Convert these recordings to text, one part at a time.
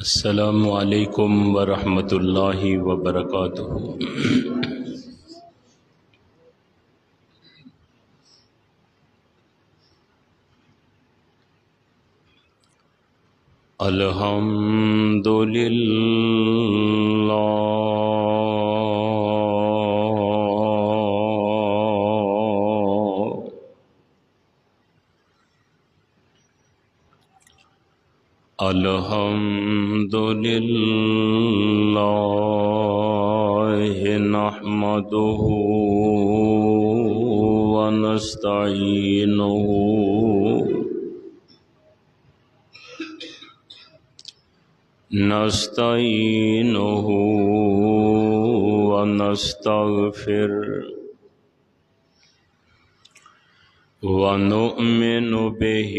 السلام علیکم ورحمۃ اللہ وبرکاتہ۔ الحمد للہ الحمد للہ نحمدہ ونستعینہ ونستغفر ونؤمن به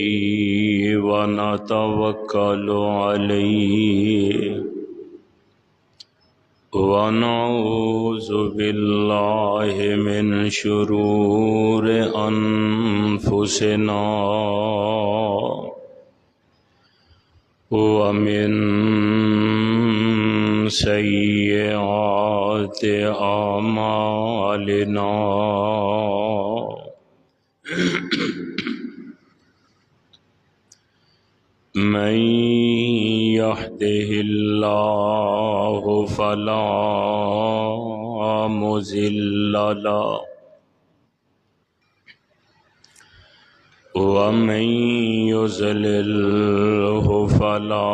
ونتوکل علیہ ونعوذ باللہ من شرور انفسنا ومن سیئات اعمالنا من يهده الله فلا مضل له ومن يضلله فلا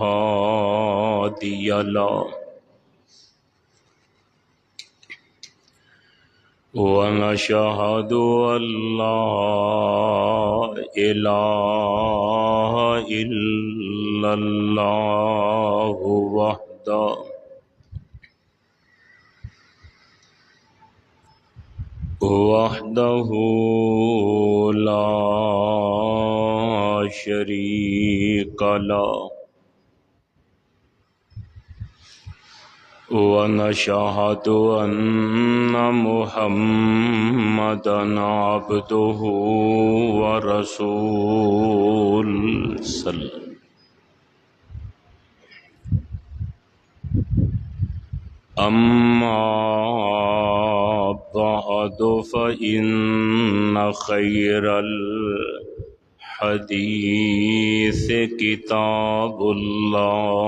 هادي له ونشهد أن لا إله إلا الله وحده لا شريك له ونشهد أن محمدا عبده ورسوله أما بعد فإن خير الحديث كتاب الله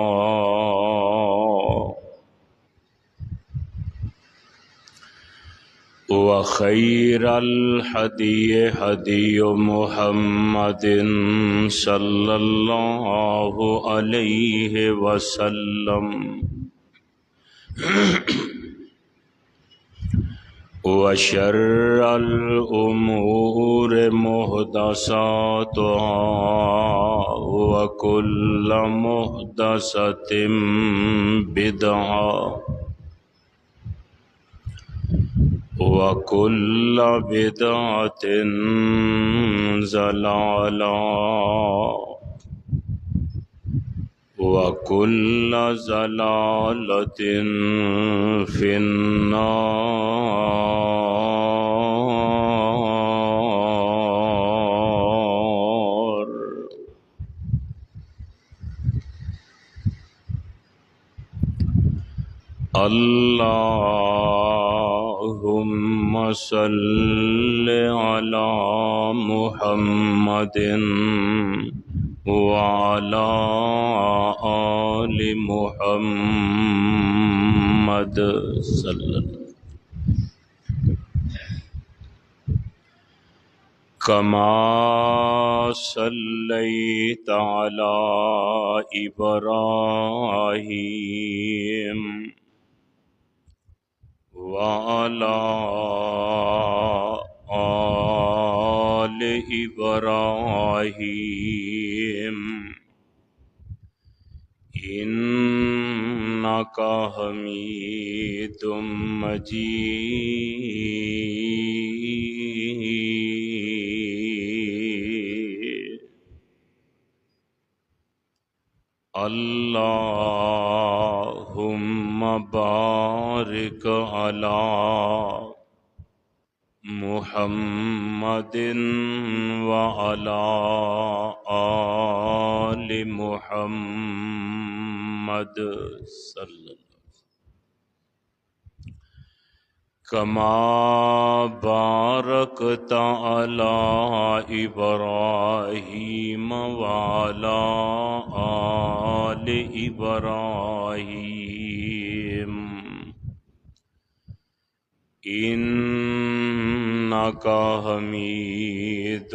وخير الهدي هدي محمد صلى الله عليه وسلم وشر الأمور محدثاتها وكل محدثة بدعة وكل بدعة ضلالة وكل ضلالة في النار۔ اللهم صل على محمد وعلى آل محمد صلی اللہ علیہ وسلم كما صليت على إبراهيم وعلى آل إبراهيم إنك حميد مجيد۔ اللهم بارك على محمد وعلى آل محمد صلی اللہ كما باركت على إبراهيم وعلى آل إبراهيم إنك حميد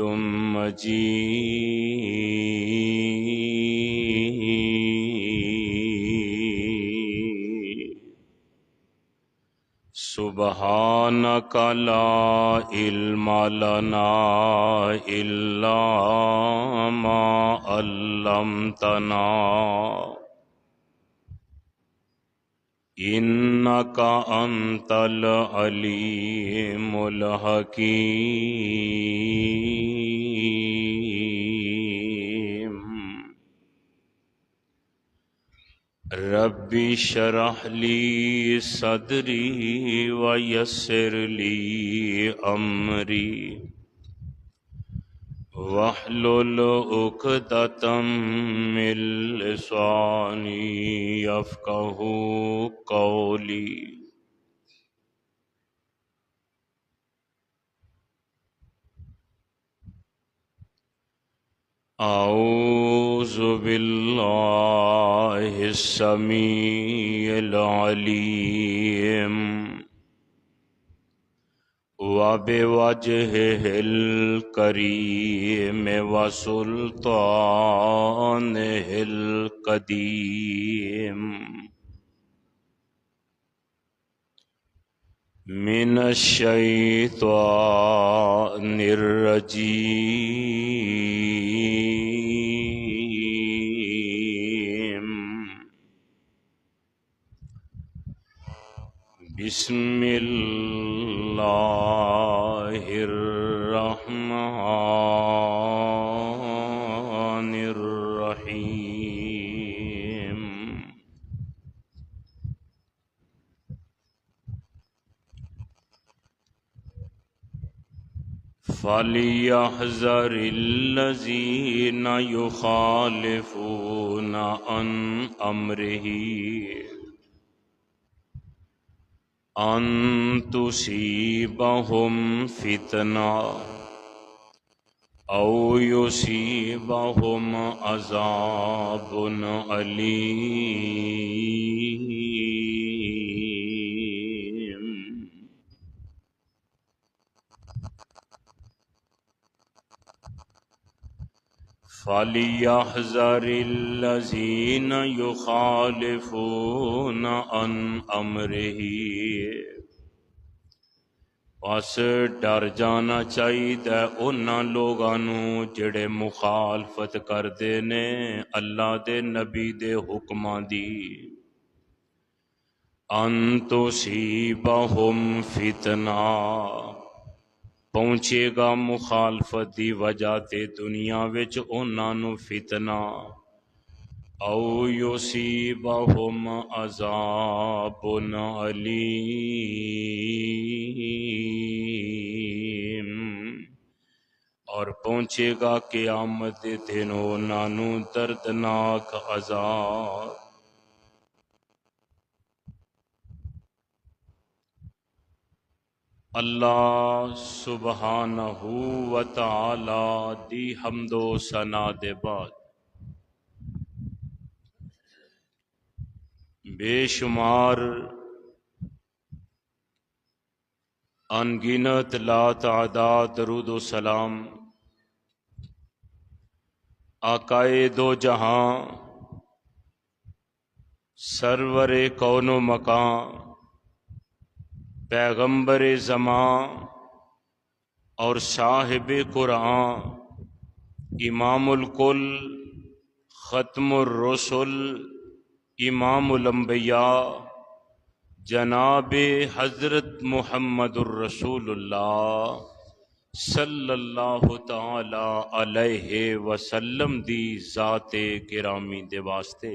مجيد سبحانك لا علم لنا إلا ما علمتنا إنك أنت العليم الحكيم رب اشرح لي صدري ويسر لي أمري واحلل عقدة من لساني يفقهوا قولي أعوذ بالله السميع العليم وبوجهه الكريم وسلطانه القديم من الشيطان الرجيم بسم الله الرحمن الرحيم فليحذر الذين يخالفون عن أمره أن تصيبهم فتنة أو يصيبهم عذاب أليم فَلْيَحْذَرِ الَّذِينَ يُخَالِفُونَ عَنْ أَمْرِهِ پس ڈر جانا چاہیے انہاں لوگاں نوں جڑے مخالفت کردے نے اللہ دے نبی دے حکماں دی ان تصیبہم فتنہ پہنچے گا مخالفت دی وجہ تے دنیا وچ انہاں نوں فتنہ او یصیبہم عذاب علیم اور پہنچے گا قیامت دے دن انہاں نوں دردناک عذاب اللہ سبحانہ و تعالی دی حمد و ثنا دے بعد بے شمار انگنت لا تعداد درود و سلام آقائے دو جہاں سرور کون و مکان پیغمبر زمان اور صاحب قرآن امام الکل ختم الرسل امام الانبیاء جناب حضرت محمد الرسول اللہ صلی اللہ تعالی علیہ وسلم دی ذات گرامی دے واسطے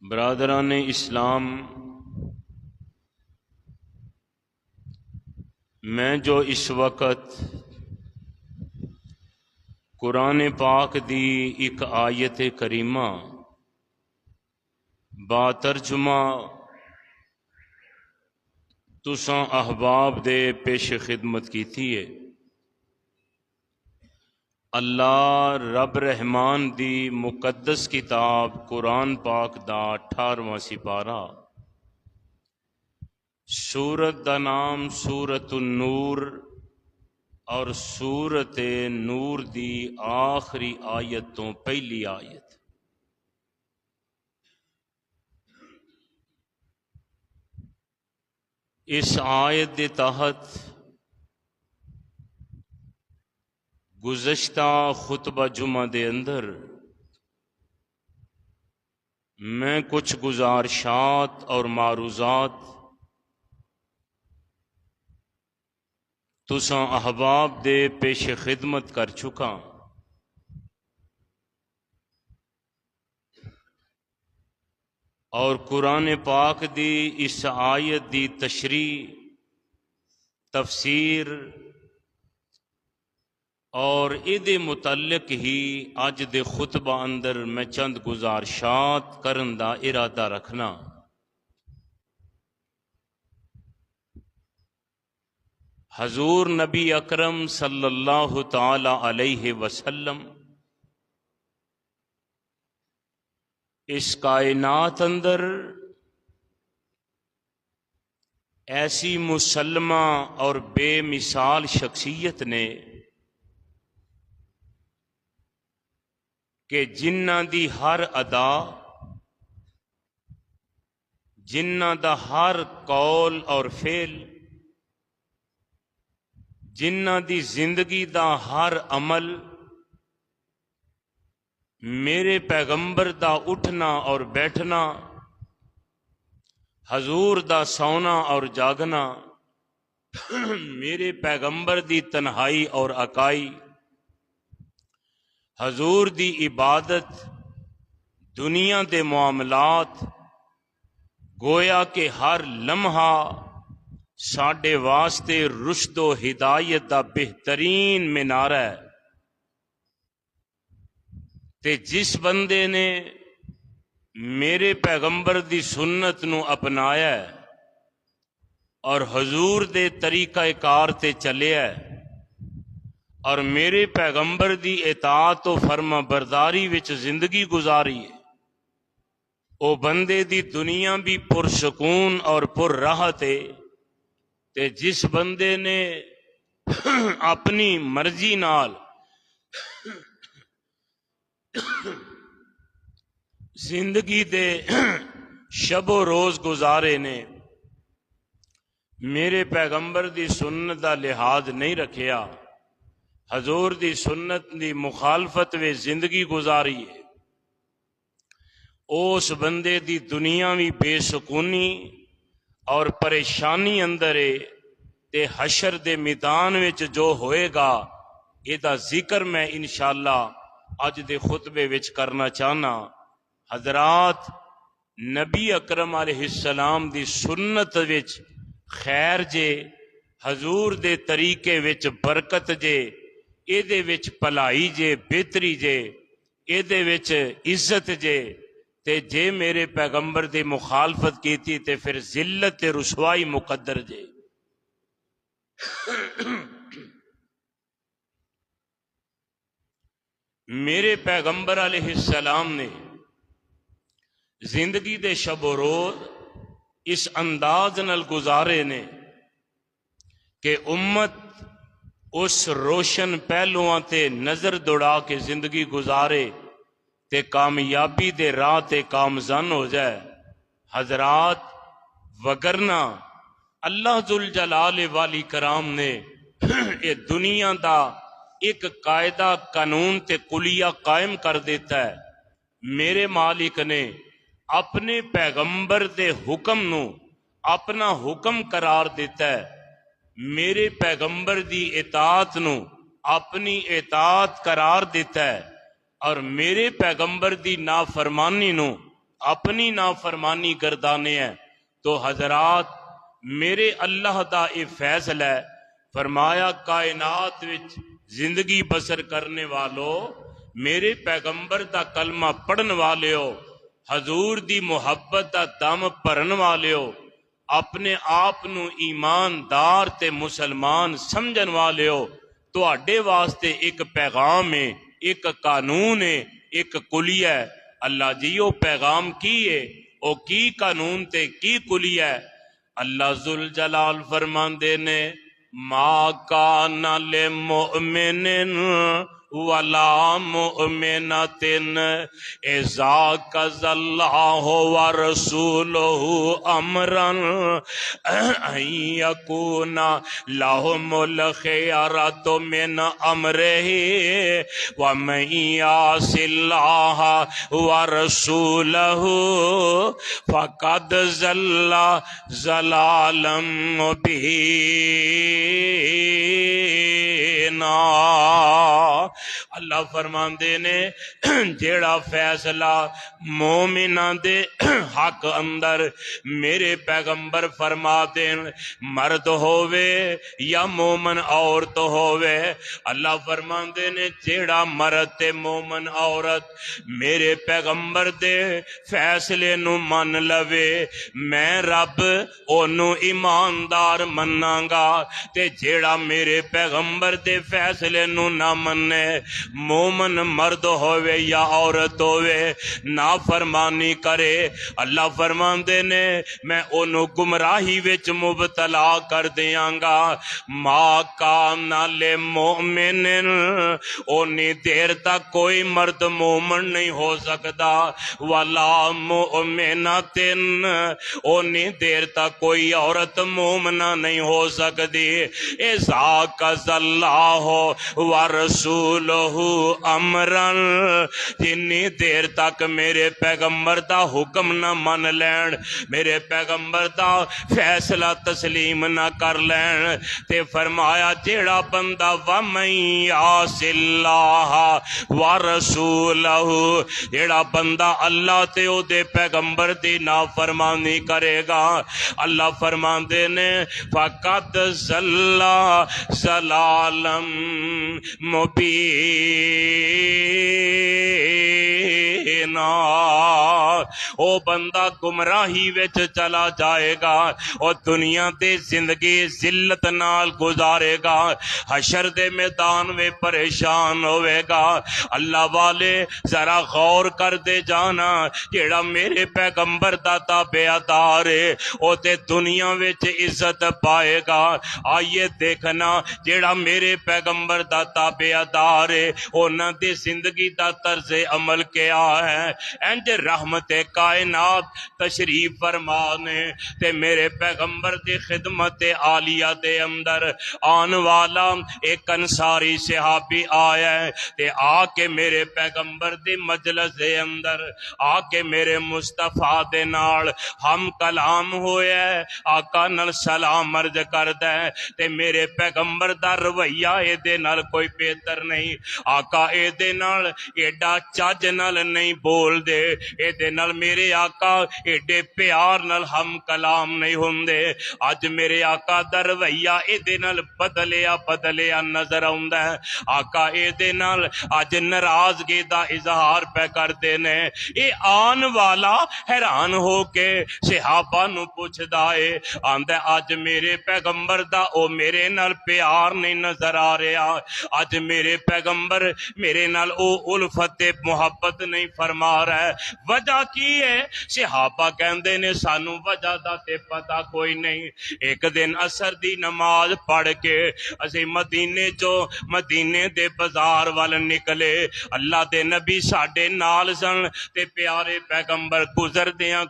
برادران اسلام میں جو اس وقت قرآن پاک دی ایک آیت کریمہ با ترجمہ تساں احباب دے پیش خدمت کیتی ہے، اللہ رب رحمان دی مقدس کتاب قرآن پاک دا 18واں سپارہ، سورت دا نام سورت النور اور سورت نور دی آخری آیت تو پہلی آیت۔ اس آیت دے تحت گزشتہ خطبہ جمعہ دے اندر میں کچھ گزارشات اور معروضات تساں احباب دے پیش خدمت کر چکا، اور قرآن پاک دی اس آیت دی تشریح، تفسیر اور ادے متعلق ہی اج دے خطبہ اندر میں چند گزارشات کرن دا ارادہ رکھنا۔ حضور نبی اکرم صلی اللہ تعالی علیہ وسلم اس کائنات اندر ایسی مسلمہ اور بے مثال شخصیت نے کہ جنہ دی ہر ادا، جنہ دا ہر قول اور فعل، جنہ دی زندگی دا ہر عمل میرے پیغمبر دا اٹھنا اور بیٹھنا، حضور دا سونا اور جاگنا، میرے پیغمبر دی تنہائی اور اکائی، حضور دی عبادت، دنیا دے معاملات، گویا کہ ہر لمحہ ساڈے واسطے رشد و ہدایت دا بہترین مینارہ ہے۔ تے جس بندے نے میرے پیغمبر دی سنت نو اپنایا ہے اور حضور دے طریقہ کار تے چلیا ہے اور میرے پیغمبر دی اطاعت و فرما برداری وچ زندگی گزاری ہے، او بندے دی دنیا بھی پرسکون اور پر راحت ہے۔ تے جس بندے نے اپنی مرضی نال زندگی دے شب و روز گزارے نے، میرے پیغمبر دی سنت دا لحاظ نہیں رکھیا، حضور دی سنت دی مخالفت وچ زندگی گزاری ہے، اس بندے دی دنیا بھی بے سکونی اور پریشانی اندر ہے، تے حشر دے میدان وچ جو ہوئے گا یہ دا ذکر میں انشاءاللہ اج دے خطبے وچ کرنا چاہنا۔ حضرات، نبی اکرم علیہ السلام دی سنت وچ خیر جے، حضور دے طریقے وچ برکت جے، اے دے وچ پلائی جے، بہتری جے، اے دے وچ عزت جے، تے جے میرے پیغمبر دی مخالفت کیتی تے پھر ذلت تے رسوائی مقدر جے۔ میرے پیغمبر علیہ السلام نے زندگی دے شب و روز اس انداز نال گزارے نے کہ امت اس روشن پہلوਆਂ تے نظر دوڑا کے زندگی گزارے تے کامیابی دے راہ تے کامزن ہو جائے۔ حضرات، وگرنہ اللہ ذوالجلال والی کرام نے یہ دنیا دا ایک قاعدہ قانون تے کلیہ قائم کر دیتا ہے۔ میرے مالک نے اپنے پیغمبر دے حکم نو اپنا حکم قرار دیتا ہے، میرے پیغمبر دی اطاعت نو اپنی اطاعت قرار دیتا ہے، اور میرے پیغمبر دی نافرمانی نو اپنی نافرمانی گردانے ہیں۔ تو حضرات، میرے اللہ دا یہ فیصلہ ہے فرمایا کائنات وچ زندگی بسر کرنے والو، میرے پیغمبر دا کلمہ پڑھن والے ہو، حضور دی محبت دا دم بھرن والے ہو، اپنے آپ نو ایماندار تے مسلمان سمجھن والے ہو، تواڈے واسطے ایک پیغام ہے، ایک قانون ہے، ایک کلیہ ہے۔ اللہ جی او پیغام کی ہے، او کی قانون تے کی کلیہ ہے؟ اللہ ذوالجلال فرماندے نے ما کان للمؤمن ولا مؤمنۃ اذا قضى الله ورسوله امرا ان يكون لهم الخيرة من امره ومن يعص الله ورسوله فقد ضل ضلالا مبینا۔ اللہ فرماندے نے جیڑا فیصلہ مومناں دے حق اندر میرے پیغمبر فرما دین، مرد ہووے یا مومن عورت ہووے، اللہ فرماندے نے جیڑا مرد تے مومن عورت میرے پیغمبر دے فیصلے نو من لوے، میں رب اونوں ایماندار مناں گا، تے جیڑا میرے پیغمبر دے فیصلے نو نہ منے، مومن مرد ہووے یا عورت ہووے، نافرمانی کرے، اللہ فرماندے نے میں اونوں گمراہی وچ مبتلا کر دیاں گا۔ ما کان للمؤمن، اونی دیر تک کوئی مرد مومن نہیں ہو سکتا، ولا مؤمنۃ، اونی دیر تک کوئی عورت مومنہ نہیں ہو سکتی، اذا قضى اللہ ورسولہ امرا، جنی دیر تک میرے پیغمبر دا حکم نہ من لین، میرے پیغمبر دا فیصلہ تسلیم نہ کر لین، تے فرمایا جیڑا بندہ وَمَن يَعْصِ اللَّهَ وَرَسُولَهُ، جیڑا بندہ اللہ تے او دے پیغمبر دی نافرمانی کرے گا، اللہ فرماندے نے فَقَدْ ضَلَّ ضَلَالًا مُبِینًا، او بندہ گمراہی وچ چلا جائے گا، او دنیا دے زندگی ذلت نال گزارے گا، حشر دے میدان میں پریشان ہوئے گا۔ اللہ والے ذرا غور کر دے جانا، جیڑا میرے پیغمبر دا تابعدار ہے او تے دنیا وچ عزت پائے گا۔ آئیے دیکھنا جیڑا میرے پیغمبر دا تابعدار ہے انہاں دی زندگی دا طرز عمل کیا ہے۔ انج رحمت کائنات تشریف فرمانے تے میرے پیغمبر دی خدمت عالیہ دے اندر آن والا ایک انصاری صحابی آیا ہے، تے آ کے میرے پیغمبر دی مجلس دے اندر آ کے میرے مصطفیٰ دے نال ہم کلام ہویا ہے، آقا نال سلام عرض کردا ہے، تے میرے پیغمبر دا رویہ اے دے نال کوئی بہتر نہیں، آقا اے دے نال ایڈا چج نال نہیں بول دے، اے دے نال میرے آقا ایڈے پیار نال ہم کلام نہیں ہوندے۔ اج میرے آقا دا رویہ اے دے نال بدلیا نظر آوندا ہے، آقا اے دے نال اج ناراضگی دا اظہار پہ کردے نے۔ اے آن والا حیران ہو کے صحابہ نو پوچھدا اے، آندا اج میرے پیغمبر دا او میرے نال پیار نہیں نظر آ رہا، اج میرے پیغمبر میرے نال او الفت محبت نہیں فرما رہا ہے، وجہ کی ہے؟ صحابہ کہندے نے سانو وجہ دا تے پتہ کوئی نہیں۔ ایک دن عصر دی نماز پڑھ کے اسی مدینے دے بازار وال نکلے، اللہ دے نبی ساڈے نال سن، تے پیارے پیغمبر گزردیاں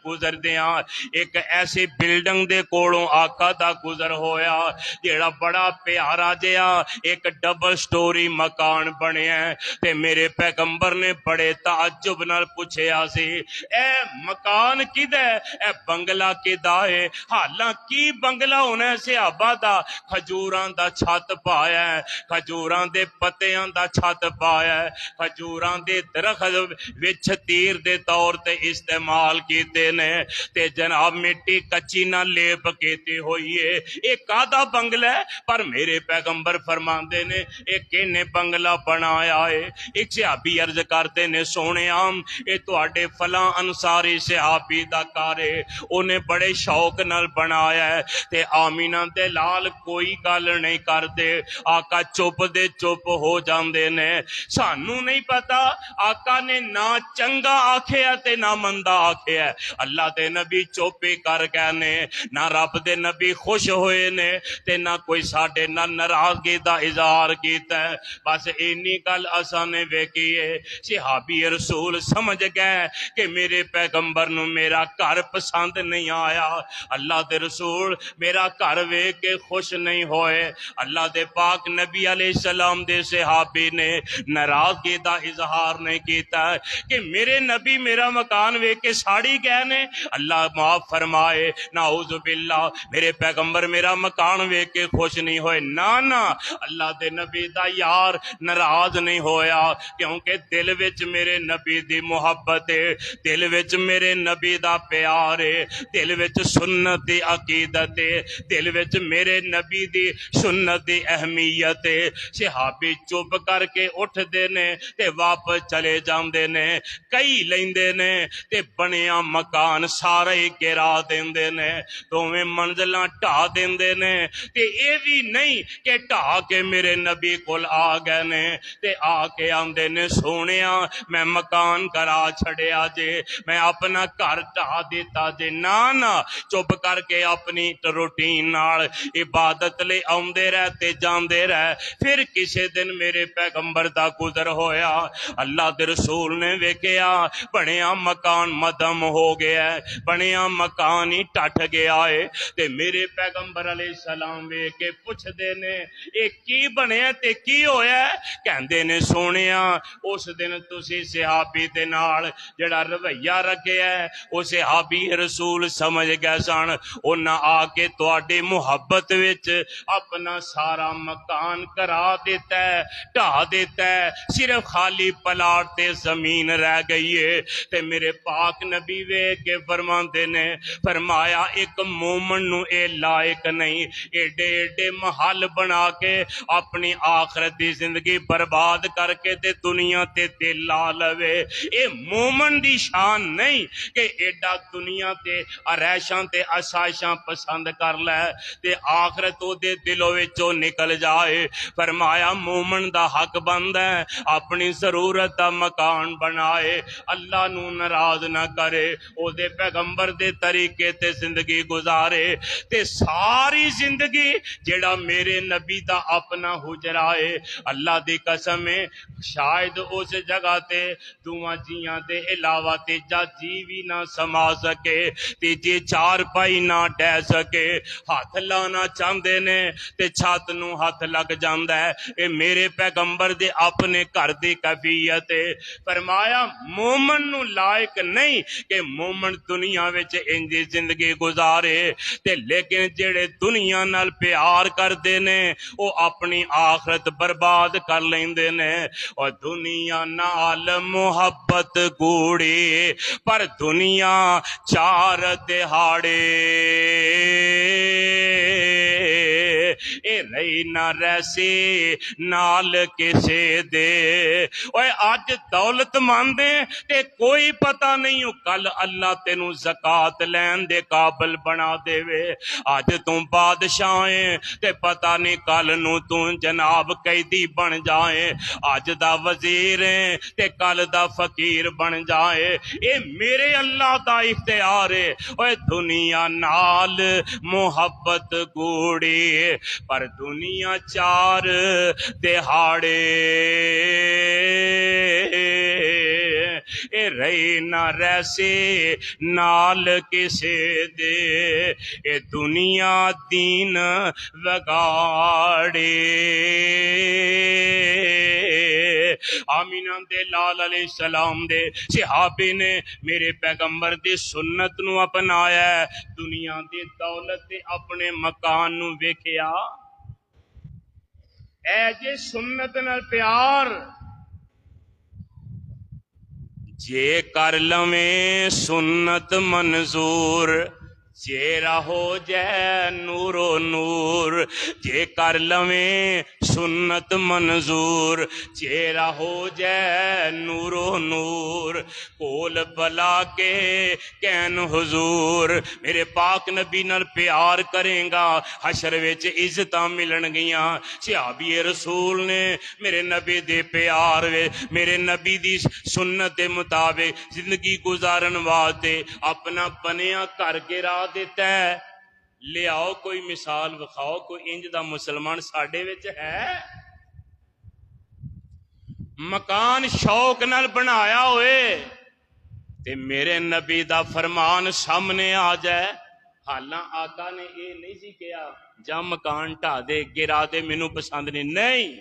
ایک ایسی بلڈنگ دے کولوں آقا دا گزر ہویا، جیڑا بڑا پیارا جہا ایک ڈبل سٹوری مکان بنیا ہے، تے میرے پیغمبر نے بڑے تعجب نال پوچھیا سی، اے مکان کدا ہے، اے بنگلہ کدا ہے؟ حالانکہ بنگلہ ہونا ہے صحابہ دا، کھجوراں دا چھت پایا ہے، کھجوراں دے پتیاں دا چھت پایا ہے، کھجوراں دے درخت وچ تیر دے طور تے استعمال کیتے نے، تے جناب مٹی کچی نہ لیپ کیتی ہوئی ہے۔ ایک آدھا بنگلہ ہے، پر میرے پیغمبر فرماندے نے ایک نے بنگلہ بنایا ہے۔ ایک صحابی عرض کرتے نے سونے عام اے تواڈے فلاں انصاری صحابی دا کار ہے، انہیں بڑے شوق نال بنایا ہے، تے آمینہ دے لال کوئی گل نہیں کردے، آقا چپ دے چپ ہو جاندے نے۔ سانو نہیں پتا آقا نے نہ چنگا آکھیا تے نہ مندا آکھیا، اللہ دے نبی چوپی کر گئے نے، نہ رب دے نبی خوش ہوئے نے تے نہ کوئی ساڈے نہ ناراضگی دا اظہار کیتا ہے۔ بس اینی گل اساں نے ویکھی ہے، صحابی رسول سمجھ گئے کہ میرے پیغمبر نو میرا گھر پسند نہیں آیا، اللہ دے رسول میرا گھر ویکھ کے خوش نہیں ہوئے۔ اللہ دے پاک نبی علیہ السلام دے صحابی نے ناراضگی دا اظہار نہیں کیتا ہے کہ میرے نبی میرا مکان ویکھ کے ساڑی گئے نے، اللہ معاف فرمائے، نعوذ باللہ، میرے پیغمبر میرا مکان ویکھ کے خوش نہیں ہوئے۔ نہ اللہ دے نبی دا یار ناراض نہیں ہویا، کیونکہ دل وچ میرے نبی دی محبت ہے، دل وچ میرے نبی دا پیار ہے، دل وچ سنت دی عقیدت ہے، دل وچ میرے نبی دی سنت دی اہمیت ہے۔ صحابی چپ کر کے اٹھ دے نے تے واپس چلے جاندے نے، کئی لیندے نے تے بنیا مکان سارے ہی گرا دیندے نے، دوویں منزلاں ٹھا دیندے نے، تے اے بھی نہیں کہ ٹھا کے میرے نبی کول آ گئے نے تے آ کے آندے نے سونیا میں مکان کرا چھڑیا جے، میں اپنا گھر ٹھا دیتا جے، نہ چپ کر کے اپنی روٹین نال عبادت لے آندے رہ تے جاندے رہ۔ پھر کسے دن میرے پیغمبر دا گزر ہویا، اللہ دے رسول نے ویکھیا بنیا مکان مدم ہو گیا ہے، بنیا مکان ہی ٹٹ گیا ہے، تے میرے پیغمبر علیہ السلام ویکھ کے پوچھ دے نے اے کی بنیا تے کی ہویا ہے؟ کہندے نے سونیا اس دن تسی صحابی دے نال جڑا رویہ رکھیا ہے او صحابی رسول سمجھ گئے سن، انہاں آ کے تواڈی محبت وچ اپنا سارا مکان کرا دیتا ہے، ٹھا دیتا ہے، صرف خالی پلاٹ تے زمین رہ گئی ہے۔ تے میرے پاک نبی ویکھ کے فرماندے نے فرمایا ایک مومن نو اے لائق نہیں ایڈے ایڈے محل بنا کے اپنی آخرت دی زندگی برباد کر کے تے دنیا تے دل لا لوے، اے مومن دی شان نہیں کہ ایڈا دنیا تے عریشاں تے آسائشاں پسند کر لے تے آخرت او دے دلوں وچوں نکل جائے۔ فرمایا مومن دا حق بندا ہے اپنی ضرورت دا مکان بنائے، اللہ نو ناراض نہ کرے، او دے پیغمبر دے طریقے تے زندگی گزارے، تے ساری زندگی جڑا میرے نبی دا اپنا حجرا ہے، اللہ دی قسم ہے شاید اس جگہ تے دوواں جیاں دے علاوہ تیجا جی بھی نہ سما سکے، تیجی چار پائی نہ ڈہ سکے، ہاتھ لانا چاہندے نے تے چھت نو ہاتھ لگ جاندا ہے، اے میرے پیغمبر دے اپنے گھر دی کیفیت ہے۔ فرمایا مومن نو لائق نہیں کہ مومن دنیا وچ انج دی زندگی گزارے، تے لیکن جڑے دنیا نال پیار کردے نے او اپنی آخرت برباد کر لیندے نے۔ اور دنیا نال محبت گوڑی پر دنیا چار دہاڑے، اے رہی نہ ریسی نال کسے دے۔ اوے آج دولت ماندے تے کوئی پتہ نہیں کل اللہ تینوں زکات لین دے قابل بنا دے وے، آج تم بادشاہیں تے پتہ نہیں کل نو تم جناب قیدی بن جائیں، آج دا وزیر ہیں تے کل دا فقیر بن جائے، اے میرے اللہ دا اختیار ہے۔ اوے دنیا نال محبت گوڑی پر دنیا چار دہاڑے، اے رہی نہ ریسے نال کسے دے اے دنیا دین وگاڑے آمینہ دے لال علیہ السلام دے صحابی نے میرے پیغمبر دی سنت نو اپنایا ہے دنیا دی دولت تے اپنے مکان نو ویکھیا اے جے سنت نال پیار جے کر لویں سنت منظور چہرہ ہو جائے نور و نور جے کر لویں سنت منظور چہرہ ہو جائے نور و نور کول بلا کے کین حضور میرے پاک نبی نال پیار کریں گا حشر وچ عزتاں ملن گیاں صحابی رسول نے میرے نبی دے پیار میرے نبی دی سنت دے مطابق زندگی گزارن واسطے اپنا بنیا کر کے راہ دیتا ہے لے آؤ کوئی مثال وکھاؤ کوئی انج دا مسلمان ساڈے وچ ہے مکان شوق نال بنایا ہوئے تے میرے نبی دا فرمان سامنے آ جائے حالاں آقا نے یہ نہیں سی کہا جا مکان ٹھا دے گرا دے مینوں پسند نہیں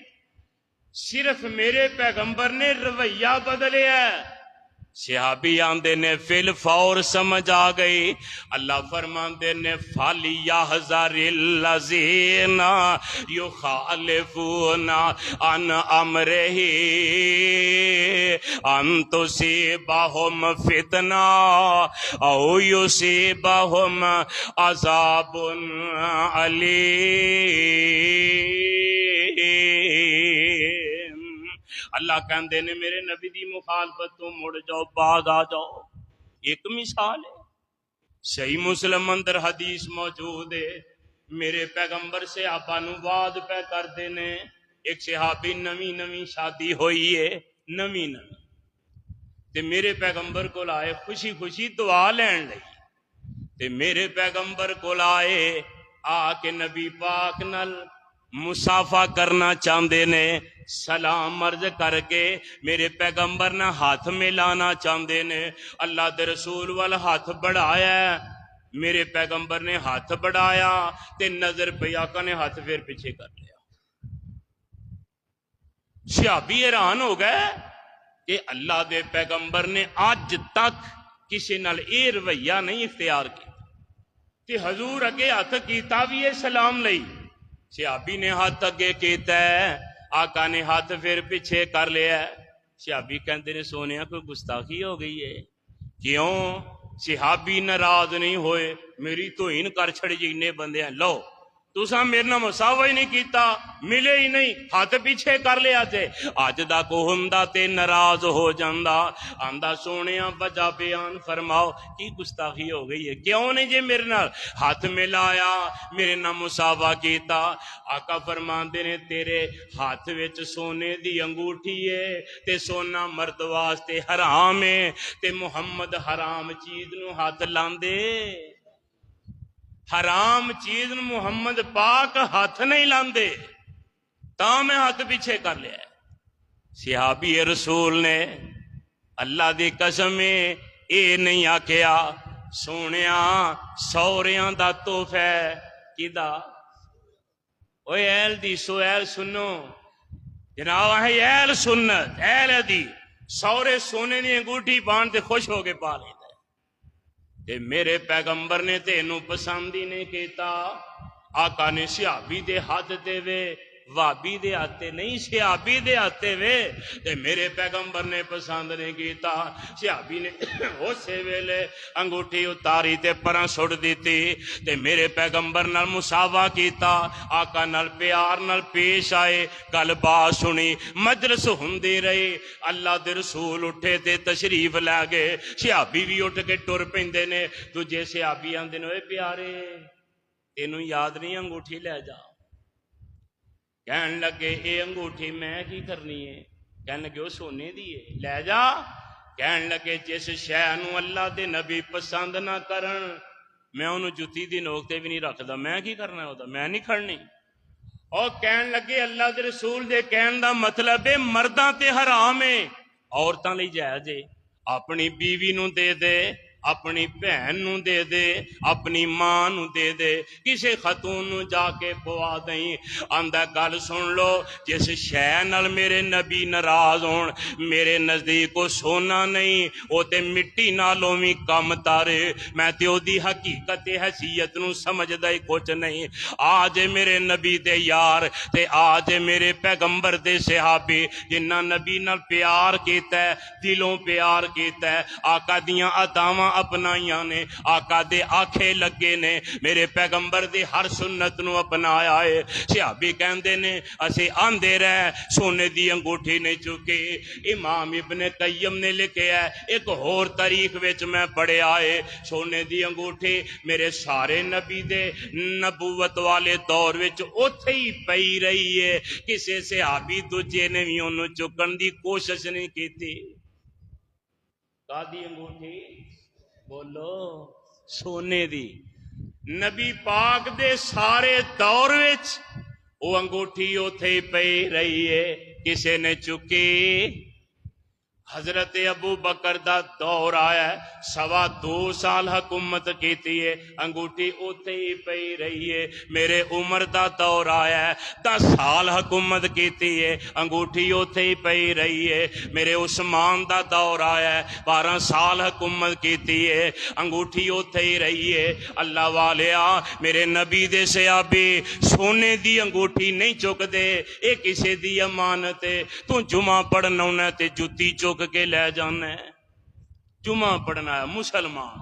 صرف میرے پیغمبر نے رویہ بدلیا ہے صحابی آندے نے فل فور سمجھ آ گئی اللہ فرماندے نے فَلْيَحْذَرِ الَّذِينَ يُخَالِفُونَ عَنْ أَمْرِهِ أَن تُصِيبَهُمْ فِتْنَةٌ أَوْ يُصِيبَهُمْ عَذَابٌ أَلِيمٌ اللہ کہندے نے میرے نبی دی مخالفت تو مڑ جاؤ باز آ جاؤ ایک مثال ہے صحیح مسلم اندر حدیث موجود ہے میرے پیغمبر سے آپا نو وعد پہ کر دینے ایک صحابی نویں شادی ہوئی ہے نویں تے میرے پیغمبر کو لائے خوشی خوشی دعا لین لئی تے میرے پیغمبر کو لائے آ کے نبی پاک نل مسافہ کرنا چاہندے نے سلام عرض کر کے میرے پیغمبر نہ ہاتھ میں لانا چاہندے نے اللہ دے رسول وال ہاتھ بڑھایا ہے میرے پیغمبر نے ہاتھ بڑھایا تے نظر پہ آقا نے ہاتھ پھر پیچھے کر لیا صحابی حیران ہو گئے کہ اللہ دے پیغمبر نے آج تک کسی نال اے رویہ نہیں اختیار کیا کہ حضور اگے ہاتھ کیتا بھی ہے سلام لئی صحابی نے ہاتھ اگے کیتا ہے آقا نے ہاتھ پھر پیچھے کر لیا صحابی کہندے نے سونیا کوئی گستاخی ہو گئی ہے کیوں صحابی ناراض نہیں ہوئے میری توہین کر چھڑی جینے بندے ہیں لو تساں میرے نال مساوہ ہی نہیں کیتا ملے ہی نہیں ہاتھ پیچھے کر لیا تے اج دا کو ہوندا تے ناراض ہو جاندا آندا سونیا وجہ بیان فرماؤ کی گستاخی ہو گئی ہے کیوں نہیں جے میرے نال ہاتھ ملایا میرے نال مساوہ کیتا آقا فرماندے نے تیرے ہاتھ وچ سونے دی انگوٹھی ہے تے سونا مرد واسطے حرام ہے تے محمد حرام چیز نو ہاتھ لاندے حرام چیز محمد پاک ہاتھ نہیں لاندے تا میں ہاتھ پیچھے کر لیا صحابی رسول نے اللہ دی قسم اے نہیں آکھیا سونیا سوریاں دا تحفہ ہے کیدا اوے اہل دی سویل سنو جناب ہے اہل سنت اہل دی سورے سونے دی انگوٹھی پان تے خوش ہو کے پا لے تے میرے پیغمبر نے تینوں پسند ہی نہیں کیتا آقا نے صحابی دے ہاتھ دے وے وابی دے آتے نہیں صحابی دے آتے وے تے میرے پیغمبر نے پسند نہیں کیتا صحابی نے اسے ویلے انگوٹھی اتاری تے پراں سٹ دیتی تے میرے پیغمبر نال مساوہ کیتا آقا نال پیار نال پیش آئے گل بات سنی مجلس ہوندی رہی اللہ دے رسول اٹھے تے تشریف لے گئے صحابی بھی اٹھ کے ٹر پیندے نے دوجے صحابی آندے نے اے پیارے تینوں یاد نہیں انگوٹھی لے جا کہن لگے اے انگوٹھی میں کی کرنی ہے کہن لگے وہ سونے دی ہے لے جا کہن لگے جس شے نو اللہ دے نبی پسند نہ کرن میں انہوں جتی دی نوکتے بھی نہیں رکھدا میں کی کرنا ہوتا میں نہیں کھڑنی اور کہن لگے اللہ دے رسول دے کہن دا مطلب ہے مرداں تے حرام ہے عورتاں لئی جائز ہے اپنی بیوی نو دے دے، اپنی بہن نو دے دے، اپنی ماں نو دے دے، کسے خاتون نو جا کے پوا دیں۔ آندا گل سن لو، جس شے نال میرے نبی ناراض ہون، میرے نزدیک وہ سونا نہیں، وہ تے مٹی نالوں بھی کم تارے، میں تے او دی حقیقت حیثیت نو سمجھدا ہی کچھ نہیں۔ آج میرے نبی دے یار تے آج میرے پیغمبر دے صحابی جنہ نبی نال پیار کیتا ہے، دلوں پیار کیتا ہے، آقا دیاں اداواں اپنائیاں نے، آقا دے آکھے لگے نے، میرے پیغمبر دی ہر سنت نو اپنایا ہے۔ صحابی کہندے نے اسے آندے رہ سونے دی انگوٹھی نہیں چکی۔ امام ابن قیم نے لکھیا ہے، ایک اور تاریخ وچ میں پڑھیا ہے، سونے دی انگوٹھی میرے سارے نبی دے نبوت والے دور وچ اوتھے ہی پئی رہی ہے، کسے صحابی دوجے نے بھی انہوں چکن دی کوشش نہیں کیتی۔ کادی انگوٹھی بولو، سونے دی۔ نبی پاک دے سارے دور وچ وہ انگوٹھی اوتھے ہی پئی رہی ہے، کسے نے چکی۔ حضرت ابو بکر دا دور آیا ہے، 2.25 سال حکومت کیتی ہے، انگوٹھی اوتھے ہی پئی رہی ہے۔ میرے عمر دا دور آیا ہے، 10 سال حکومت کیتی ہے، انگوٹھی اوتھے ہی پئی رہی ہے۔ میرے عثمان دا دور آیا ہے، 12 سال حکومت کیتی ہے، انگوٹھی اوتھے ہی رہی ہے۔ اللہ والیا، میرے نبی دے صحابی سونے دی انگوٹھی نہیں چک دے، اے کسے دی امانت ہے۔ تو جمعہ پڑھنا ہونا تے جتی چک کے لے جانا ہے، جمعہ پڑھنا ہے مسلمان۔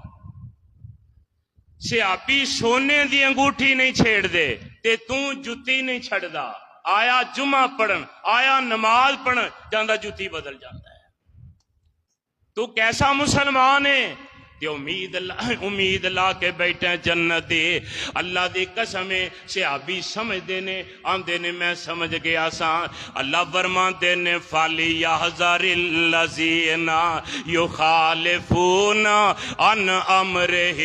صحابی سونے دی انگوٹھی نہیں چھیڑ دے تے تو جتی نہیں چھڑ دا، آیا جمعہ پڑھن، آیا نماز پڑھن، جاندہ جتی بدل جاتا ہے۔ تو کیسا مسلمان ہے؟ تے امید لا کے بیٹھے جنت دی۔ اللہ دی قسم ہے، صحابی سمجھ دینے آندے نے میں سمجھ گیا سا۔ اللہ فرمان دینے فَلْيَحْذَرِ الَّذِينَ يُخَالِفُونَ عَنْ أَمْرِهِ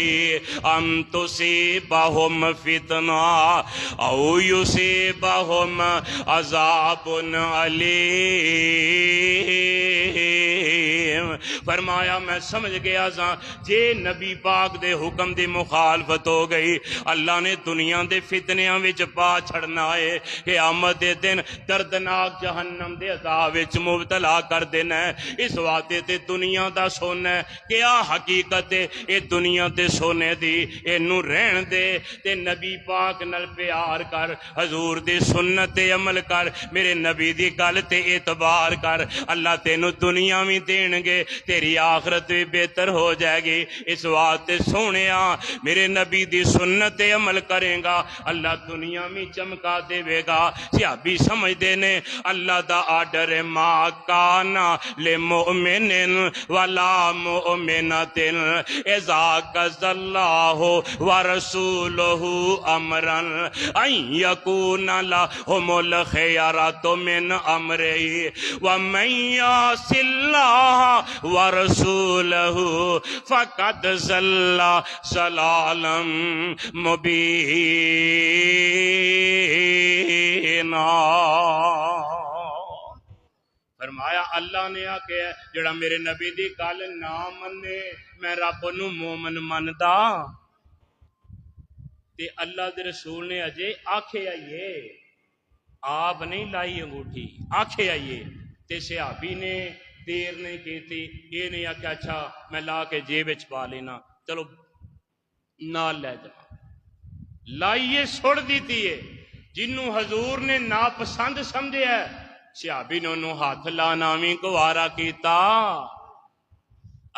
أَن تُصِيبَهُمْ فِتْنَةٌ أَوْ يُصِيبَهُمْ عَذَابٌ أَلِيمٌ۔ فرمایا میں سمجھ گیا سا، جے نبی پاک دے حکم دی مخالفت ہو گئی، اللہ نے دنیا دے فتنیاں وچ پا چھڑنا ہے، قیامت دے دن دردناک جہنم دے عذاب وچ مبتلا کر دینا ہے۔ اس واسطے تے دنیا دا سونا ہے، کیا حقیقت ہے اے دنیا تے سونے دی، اینو رہن دے تے نبی پاک نال پیار کر، حضور دی سنت تے عمل کر، میرے نبی دی گل تے اعتبار کر، اللہ تینو دنیا بھی دین گے، تیری آخرت بھی بہتر ہو جائے گی۔ اس واسطے سونیا میرے نبی دی سنت عمل کرے گا، اللہ دنیا میں چمکا دے گا۔ صحابی سمجھ دینے اللہ دا آرڈر ما کانا لمؤمن ولا مؤمنۃ اذا قضى اللہ ورسولہ امرا ان یکون لهم الخیرۃ من امرہ ومن یعص اللہ ورسولہ فقد ضل ضلالا مبینا۔ فرمایا اللہ نے آکھیا جڑا میرے نبی دی گل نہ منے، میں رب نو مومن مندا۔ تے اللہ دے رسول نے اجے آکھیا یہ آپ نہیں لائی انگوٹھی، آکھیا یہ تے صحابی نے دیر نہیں کیتی، یہ نہیں آکھیا اچھا میں لا کے جیب وچ پا لینا، چلو نال لے جا، لائیے سڑ دیتی ہے۔ جنوں حضور نے ناپسند سمجھے ہے، صحابی نے انہوں ہاتھ لانا بھی گوارا کیتا۔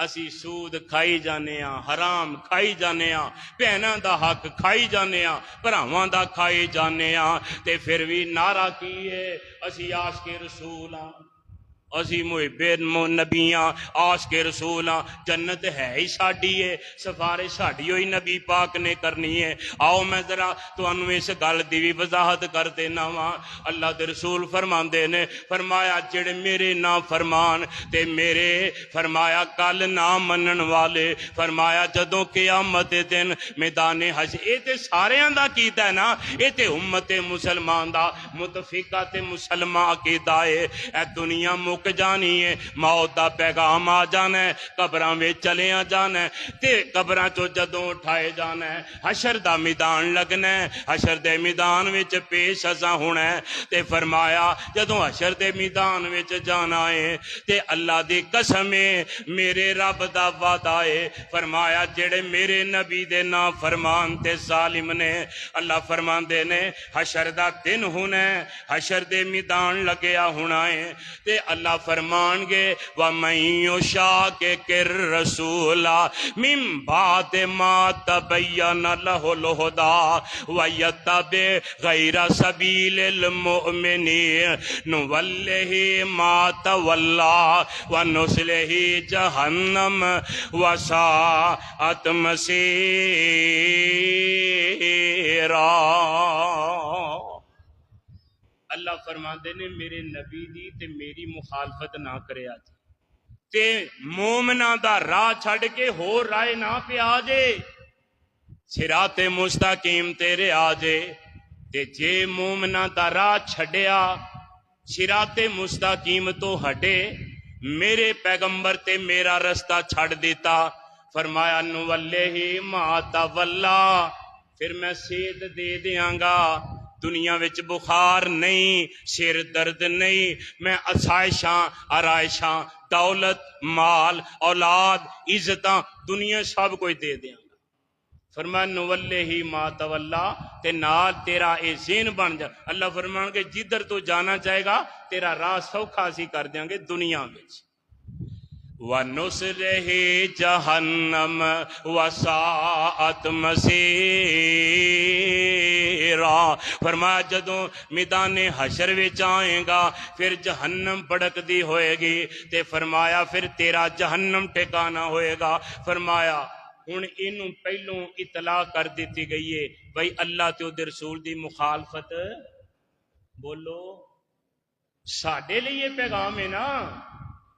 اسی سود کھائی جانے ہاں، حرام کھائی جانے ہاں، بہناں دا حق کھائی جانے ہاں، بھراواں دا کھائی جانے ہاں، تے پھر بھی نعرہ کی ہے اسی عاشق رسول ہاں، اسی محب نبیاں، عاشق رسول ہاں، جنت ہے ہی ساڈی ہے، سفارش ساڈی ہوئی نبی پاک نے کرنی ہے۔ آؤ میں ذرا تانوں اس گل دی بھی وضاحت کر دینا وا۔ اللہ دے رسول فرماندے نے، فرمایا جڑے میرے نا فرمان تے میرے فرمایا کل نہ منن والے، فرمایا جدوں قیامت دے دن میدان حشر، اے تے ساریاں دا کیتا ہے نا، اے تے امت مسلمان دا متفقہ تے مسلمان عقیدہ ہے۔ اے دنیا مک جانی ہے، موت دا پیغام آ جانا ہے، قبراں وچ چلیاں جانا ہے تے قبراں چوں جدوں اٹھائے جانا ہے، حشر دا میدان لگنا ہے، حشر دے میدان وچ پیش اساں ہونا ہے۔ تے فرمایا جدوں حشر دے میدان وچ جانا ہے تے اللہ دی قسم ہے میرے رب دا وعدہ ہے، فرمایا جڑے میرے نبی دے نا فرمان تے ظالم نے، اللہ فرماندے نے حشر دا دن ہونا ہے، حشر دے میدان لگیا ہونا ہے تے اللہ فرمان گے وَمَن يُشَاقِقِ الرَّسُولَ مِن بَعْدِ مَا تَبَيَّنَ لَهُ الْهُدَى وَيَتَّبِعْ غَيْرَ سَبِيلِ الْمُؤْمِنِينَ نُوَلِّهِ مَا تَوَلَّى وَنُصْلِهِ جَهَنَّمَ وَسَاءَتْ مَصِيرًا۔ اللہ فرماندے نے میرے نبی دی تے میری مخالفت نہ کرے آج تے مومنہ دا راہ چھڑ کے ہو رائے نہ پہ آجے، صراط مستقیم تیرے آجے تے جے مومنہ دا راہ چھڑیا صراط مستقیم تو ہٹے، میرے پیغمبر تے میرا رستہ چھڑ دیتا، فرمایا نُوَلِّهِ مَا تَوَلَّى، پھر میں سید دے دیاں گا، دنیا وچ بخار نہیں، سر درد نہیں، میں آسائشاں آرائشاں دولت مال اولاد عزتاں دنیا سب کوئی دے دیاں گا، فرمایا نُوَلِّهِ مَا تَوَلَّى تے نال تیرا اے ذہن بن جا، اللہ فرمان کہ جدھر تو جانا چاہے گا تیرا راہ سوکھا سی کر دیاں گے دنیا وچ۔ وَنُصْلِهِ جَهَنَّمَ وَسَاءَتْ مَصِيرًا، فرمایا جدوں میدان حشر وچ آئے گا پھر جہنم بھڑک دی ہوئے گی تے فرمایا پھر تیرا جہنم ٹھکانہ ہوئے گا، فرمایا ہن اینوں پہلوں اطلاع کر دیتی گئی ہے بھئی اللہ تے دے رسول دی مخالفت بولو ساڈے لیے پیغام ہے نا،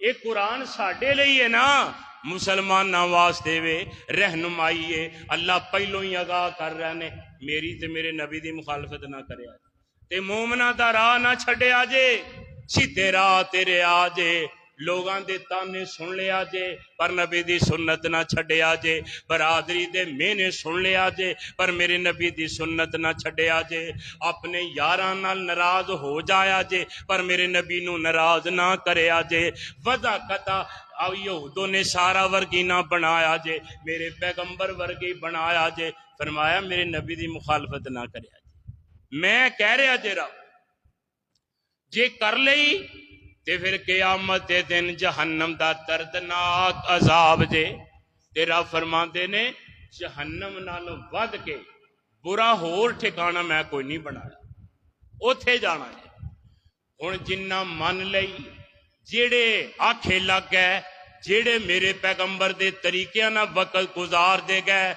ایک قرآن ساڈے لیے ہے نا، مسلمان نواز دے وے رہنمائی ہے، اللہ پہلوں ہی آگاہ کر رہے نے میری تے میرے نبی دی مخالفت نہ کرے آجے تے مومنہ دا راہ نہ چھڑے آجے، سیدھے راہ تیرے آجے، لوگاں دے تانے سن لے آجے پر نبی دی سنت نہ چھڑے آجے، برادری دے مینے سن لے آجے پر میرے نبی دی سنت نہ چھڑے آجے، اپنے یاراں نال ناراض ہو جایا جے پر میرے نبی نو ناراض نہ کرے آجے، وضع قطع یہودوں نے سارا ورگی نہ بنایا جے، میرے پیغمبر ورگی بنایا جے، فرمایا میرے نبی دی مخالفت نہ کرے آجے۔ میں کہہ رہا جے رب جے کر لئی تے پھر قیامت دے دن جہنم دا دردناک عذاب جے، تیرا فرماندے نے جہنم نالوں ود کے برا ہور ٹھکانہ میں کوئی نہیں بنایا، اوتھے جانا ہے۔ ہن جنہ من لئی جیڑے آکھے لگ گئے، جیڑے میرے پیغمبر دے طریقیاں نہ وقت گزار دے گئے،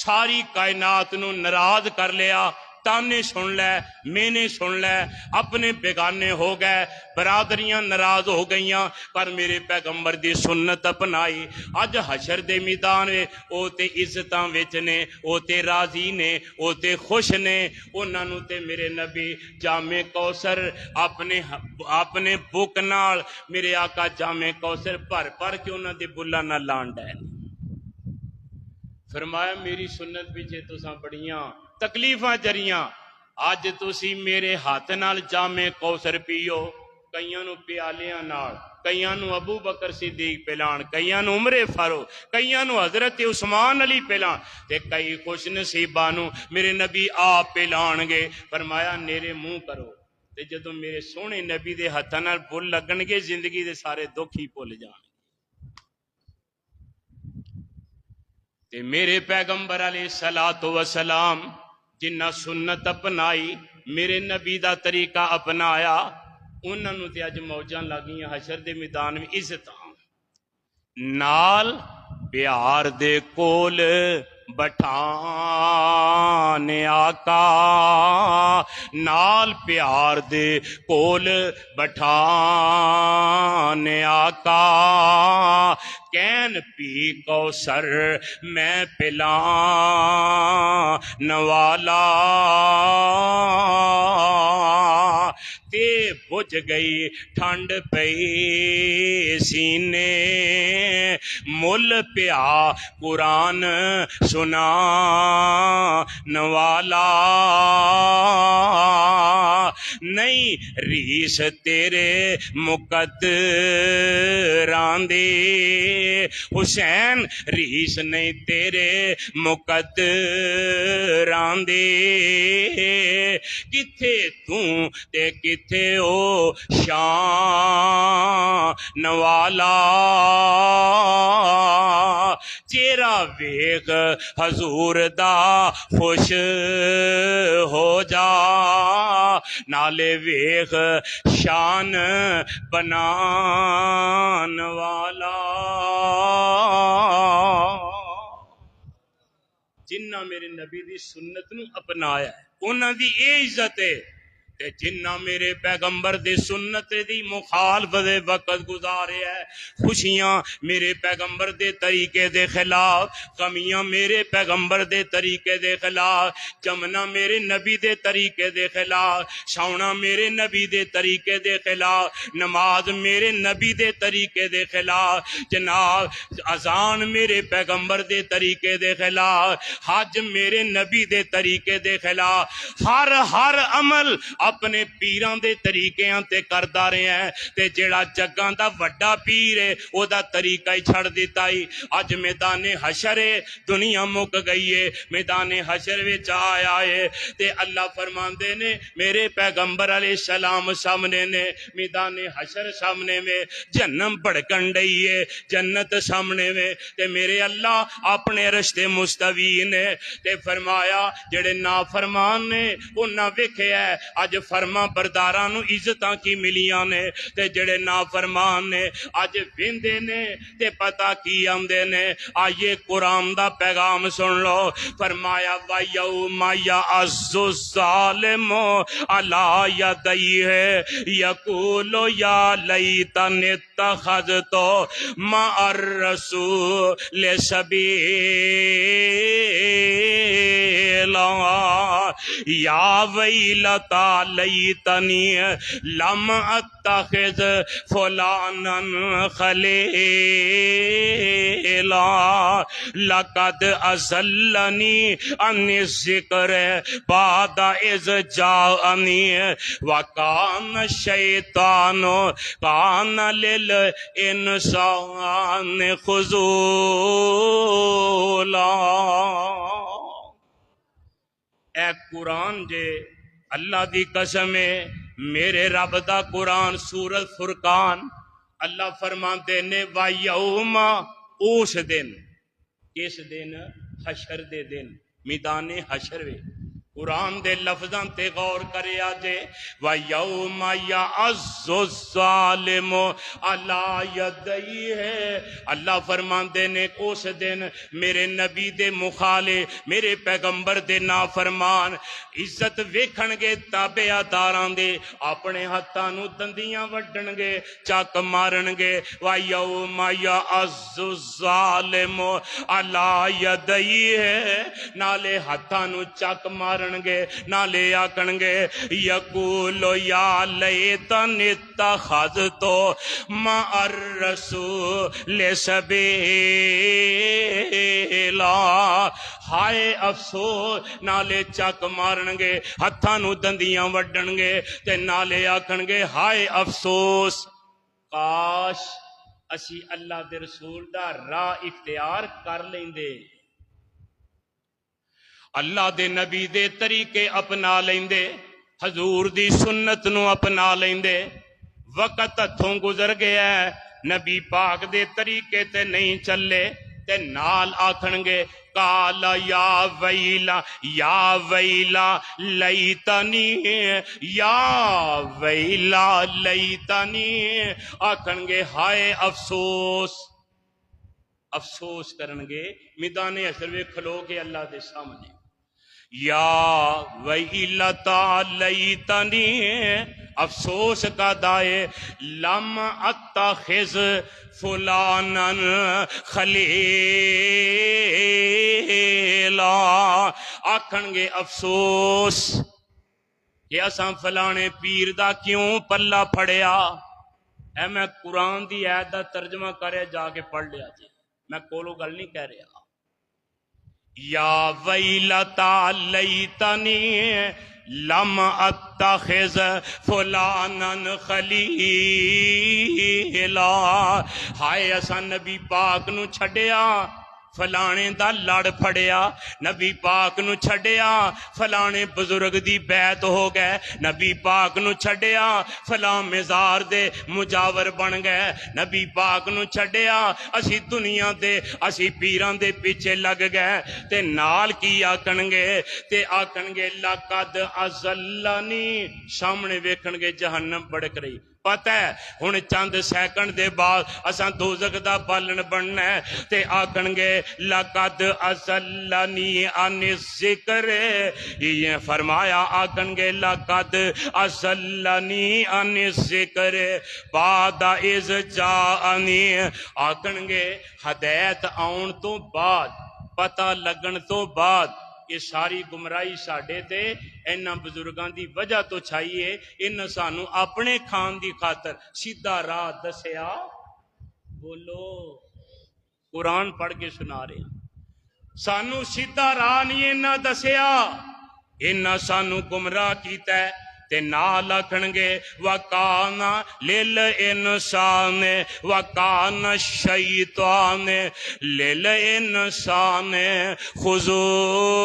ساری کائنات نو ناراض کر لیا، تانے سن لے مینے سن لے، اپنے بیگانے ہو گئے، برادریاں ناراض ہو گئیاں پر میرے پیغمبر دی سنت اپنائی، اج حشر دے میدان او تے عزتاں وچ نے، او تے راضی نے، او تے خوش نے، انہاں نو تے میرے نبی جامع کوثر اپنے بک نال میرے آقا جامع کوثر پر کے انہاں دے بلاں نال لان ڈے، فرمایا میری سنت پیچھے تساں بڑیاں تکلیفاں جریاں، اج تسی میرے ہاتھ نال جامع کوثر پیو، کئیاں نو پیالیاں نال، کئیاں نو ابو بکر صدیق پلان، کئیاں نو عمر فاروق، کئیاں نو حضرت عثمان علی پلان تے کئی خوش نصیباں نو میرے نبی آپ پلان گے، فرمایا میرے منہ کرو تے جدوں میرے سونے نبی دے ہتھاں نال بل لگن گے زندگی دے سارے دکھ ہی بھول جان گے۔ تے میرے پیغمبر علیہ الصلوۃ والسلام جنہ سنت اپنائی، میرے نبی دا طریقہ اپنایا، انہاں نو تے اج موجاں لگیاں حشر دے میدان وچ عزتاں نال پیار دے کول بٹھانے آقا نال پیار دے کول بٹھانے آقا کین پی کوثر میں پلان والا تے بجھ گئی ٹھنڈ پئی سینے مل پیا قرآن سنان والا نہیں ریس تیرے مقدران دی حسین ریس نہیں تیرے مقدران دی کتھے توں تے کتھے او شان والا چہرہ ویکھ حضور دا خوش ہو جا نالے ویکھ شان بنان والا جنہ میرے نبی دی سنت نو اپنایا ہے انہاں دی اے عزت ہے تے جنہ میرے پیغمبر دے سنت دی مخالفت وقت گزارے ہے خوشیاں میرے پیغمبر دے طریقے دے خلاف غمیاں میرے پیغمبر دے طریقے دے خلاف جمنا میرے نبی دے طریقے دے خلاف سونا میرے نبی دے طریقے دے خلاف نماز میرے نبی دے طریقے دے خلاف جناب اذان میرے پیغمبر دے طریقے دے خلاف حج میرے نبی دے طریقے دے خلاف ہر عمل اپنے پیران دے طریقیاں تے کردہ رہے ہیں تے جیڑا جگاں دا وڈا پیر ہے او دا طریقہ ہی چھڑ دیتا ہی آج میدان حشر ہے دنیا مک گئی ہے میدان حشر وچ آیا ہے تے اللہ فرماندے نے میرے پیغمبر علیہ السلام سامنے نے میدان حشر سامنے میں جہنم بھڑکن ڈئی ہے جنت سامنے میں تے میرے اللہ اپنے رشتے مستوی نے تے فرمایا جڑے نافرمان نے انہاں ویکھے ہے اج فرما برداراں نو عزتاں کی ملیاں نے تے جڑے نافرمان نے اج ویندے نے تے پتہ کی آندے نے آئیے قرآن دا پیغام سن لو فرمایا وَيَوْمَ يَعَضُّ الظَّالِمُ عَلَى يَدَيْهِ يَقُولُ يَا لَيْتَنِي اتَّخَذْتُ مَعَ الرَّسُولِ سَبِيلًا یا ویلتا لیتنی لم اتخذ فلانا خلیلا لقد ازلنی عن الذکر بعد اذ جاءنی وکان الشیطان کان للانسان خذولا اے قرآن جے اللہ دی قسم ہے میرے رب دا قرآن سورۃ فرقان اللہ فرماندے نے وَيَوْمَ اس دن کس دن حشر دے دن میدان حشر وے قرآن دے لفظاں تے غور کرے آجے وَيَوْمَ يَعَضُّ الظَّالِمُ عَلَى يَدَيْهِ اللہ فرماندے نے اس دن میرے نبی دے مخالے میرے پیغمبر دے نافرمان عزت ویکھن گے تابعہ داران دے اپنے ہتھاں نو دندیاں وڈن گے چاک مارن گے وَيَوْمَ يَعَضُّ الظَّالِمُ عَلَى يَدَيْهِ نالے ہتھاں نو چاک مارن گے نالے آکن گے یقولو یا لیتنی اتخذتو مع الرسول سبیلا ہائے افسوس نالے چک مارن گے ہتھاں نو دندیاں وڈن گے تے نالے آکن گے ہائے افسوس کاش اسی اللہ دے رسول دا راہ اختیار کر لیندے اللہ دے نبی دے طریقے اپنا لیندے حضور دی سنت نو اپنا لیندے وقت ہتھوں گزر گیا ہے نبی پاک دے طریقے تے نہیں چلے تے نال آکھن گے کالا یا ویلا لیتنی یا ویلا لیتنی آکھن گے ہائے افسوس افسوس کرنگے میدان حشر وچ کھلو کے اللہ دے سامنے، یا ویلتا لیتنی، افسوس کا دائے، لم اتخذ فلانا خلیلا، آکھن گے افسوس کہ اساں فلانے پیر دا کیوں پلہ پھڑیا۔ اے میں قرآن دی آیت دا ترجمہ کرے جا کے پڑھ لیا جی، میں کولو گل نہیں کہہ رہا۔ یا ویلتا لیتنی لم اتخذ فلانا خلیلا، ہائے اساں نبی پاک نو چھڈیا فلانے دا لڑ پھڑیا، نبی پاک نو چھڈیا فلانے بزرگ دی بیعت ہو گئے، نبی پاک نو چھڈیا فلاں مزار دے مجاور بن گئے، نبی پاک نو چھڈیا اسی دنیا دے اسی پیران دے پیچھے لگ گئے، تے نال کی آکھن گے، تے آکھن گے لقد اضلنی، سامنے ویکھن گے جہنم بڑک رہی۔ پتہ ہے ہن چند سیکنڈ دے بعد اساں دوزخ دا بالن بننا ہے، تے آکھن گے لقد اضلنی عن الذکر، یہ فرمایا آکھن گے لقد اضلنی عن الذکر بعد اذ جاءنی، آکھن گے ہدایت آن تو بعد، پتہ لگن تو بعد یہ ساری گمراہی ساڈے تے انہاں بزرگاں دی وجہ تو چھائیے، انہاں سانو اپنے کھان دی خاطر سیدھا راہ دسیا۔ بولو، قرآن پڑھ کے سنا رہے ہیں، سانو سیدھا راہ نہیں انہاں دسیا، انہاں سانو گمراہ کیتا ہے، تے نال آکھن گے وَقَانَ لِلْإِنسَانِ وَقَانَ الشَّيْطَانِ لِلْإِنسَانِ خُذُولًا،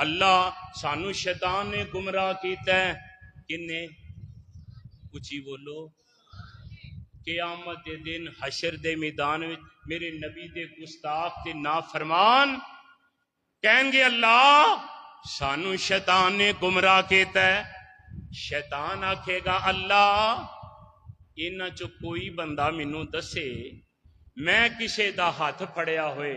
اللہ سانو شیطان نے گمراہ کیتا ہے، کنے؟ اچھی بولو، قیامت دے دن حشر دے میدان میں میرے نبی دے گستاخ تے نافرمان کہیں گے اللہ سانو شیطان نے گمراہ کیتا ہے، شیطان آکھے گا اللہ انہاں چو کوئی بندہ مینوں دسے میں کسے دا ہاتھ پھڑیا ہوئے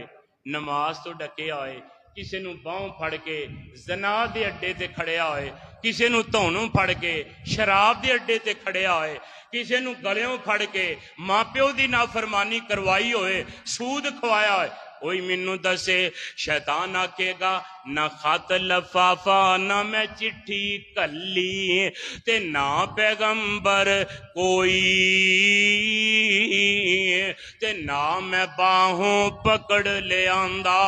نماز تو ڈکیا ہوئے، کسے نو باؤں پھڑ کے زنا دے اڈے تے کھڑیا ہوئے، کسے نو تونوں پھڑ کے شراب دے اڈے تے کھڑیا ہوئے، کسے نو گلیوں پھڑ کے ماں پیو دی نافرمانی کروائی ہوئے، سود کھوایا ہوئے، کوئی منو دسے، شیطان آکے گا نہ خط لفافہ نہ میں چٹھی کلی تے نہ پیغمبر کوئی تے نہ میں باہوں پکڑ لے آندا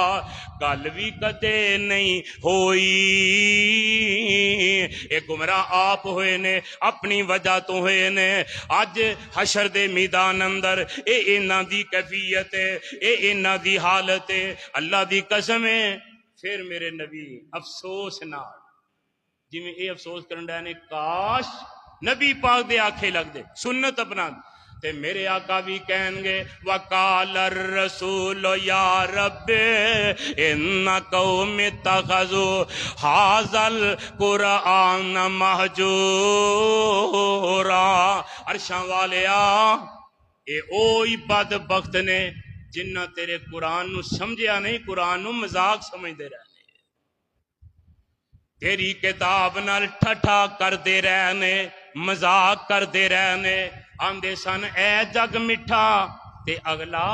گل بھی کدے نہیں ہوئی۔ اے گمراہ آپ ہوئے نے اپنی وجہ تو ہوئے نے، آج حشر دے میدان اندر اے انہاں دی کیفیت ہے، اے انہاں دی حالت ہے، اللہ دی قسم ہے۔ پھر میرے نبی افسوس نہ جی میں اے افسوس کرن ڈے نے کاش نبی پاک دے آنکھیں لگ دے سنت اپنا، تے میرے آقا بھی کہیں گے وَقَالَ الرَّسُولُ يَا رَبِّ إِنَّ قَوْمِ اتَّخَذُوا هَٰذَا الْقُرْآنَ مَهْجُورًا، عرشاں والیا اے اوہی بدبخت نے جنہ تیرے قرآن نو سمجھیا نہیں، قرآن نو مذاق سمجھ دے رہنے، تیری کتاب نال ٹھٹھا کر دے رہنے، مذاق کر دے رہنے، آندے سن اے جگ مٹھا تے اگلا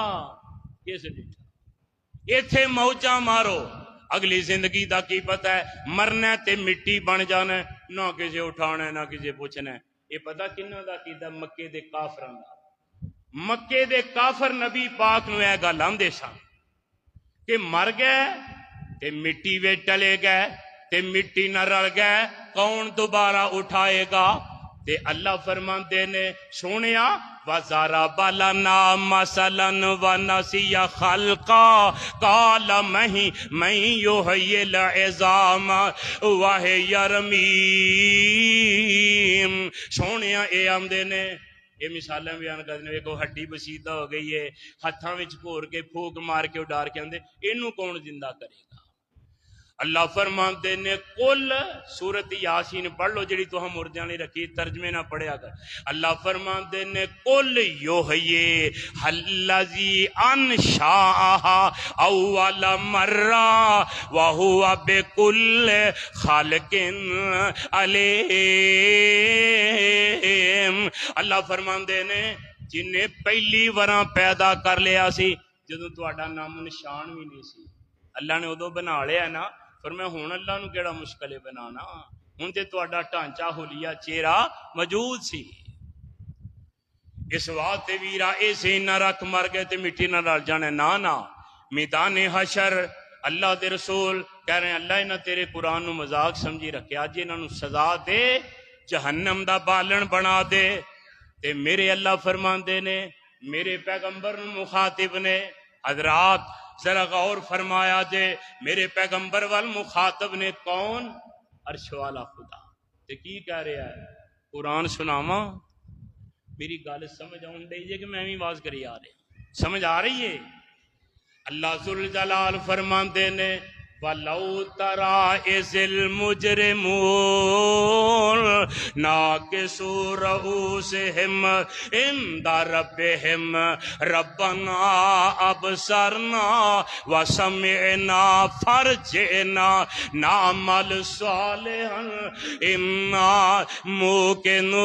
کس مٹھا، ایتھے موجہ مارو، اگلی زندگی دا کی پتہ ہے، مرنا تے مٹی بن جانا ہے، نہ کسے اٹھانا ہے نہ کسے پوچھنا ہے۔ یہ پتہ کنہ دا کی دا مکے دے کافران دا، مکے دے کافر نبی پاک نو اے گل آندے سن کہ مر گئے تے مٹی وچ ٹلے گئے تے مٹی نہ رل گئے، کون دوبارہ اٹھائے گا؟ تے اللہ فرماندے نے سونیا وَضَرَبَ لَنَا مَثَلًا وَنَسِيَ خَلْقًا قَالَ مَن يُحْيِي الْعِظَامَ وَهِيَ رَمِيمٌ، سونیا اے آمدے نے یہ مثالیں بیان کرنے کو ہڈی بسیدہ ہو گئی ہے، ہتھاں وچ گھور کے پھوک مار کے اڈار کے آندے اینو کون زندہ کرے گا؟ اللہ فرماندے نے کل سورت یاسین پڑھ لو جڑی تو ہم مردیاں نے رکھی، ترجمے نہ پڑھیا کر۔ اللہ فرماندے نے کل یحیی الذی انشاءھا اول مرہ وہو بکل خالق علیم۔ اللہ فرماندے نے جن نے پہلی وراں پیدا کر لیا سی جدوں تہاڈا نام نشان بھی نہیں سی، اللہ نے ادو بنا لیا نا، پر میں ہوں اللہ نو کیڑا مشکل ہے بنانا، ہوں تے تہاڈا ڈھانچہ حلیہ چہرہ موجود سی۔ اس واسطے ویرا ایسے نہ رکھ مر گئے تے مٹی نہ ڈال جانے، نا میدان حشر اللہ دے رسول کہہ رہے ہیں اللہ انہاں تیرے قرآن نو مذاق سمجھی رکھے، اج انہاں نو سزا دے، جہنم دا بالن بنا دے۔ تے میرے اللہ فرماندے نے، میرے پیغمبر مخاطب نے، حضرات ذرا غور فرمایا جے، میرے پیغمبر وال مخاطب نے کون؟ عرش والا خدا۔ تے کی کہہ رہا ہے؟ قرآن سناواں؟ میری گل سمجھ آن ڈی جے کہ میں بھی واز کری آ رہے، سمجھ آ رہی ہے؟ اللہ ذوالجلال فرماندے نے وَلَوْ تَرَىٰ إِذِ الْمُجْرِمُونَ نَاكِسُو رُءُوسِهِمْ عِندَ رَبِّهِمْ رَبَّنَا أَبْصَرْنَا وَسَمِعْنَا فَارْجِعْنَا نَعْمَلْ صَالِحًا إِنَّا مُوقِنُونَ۔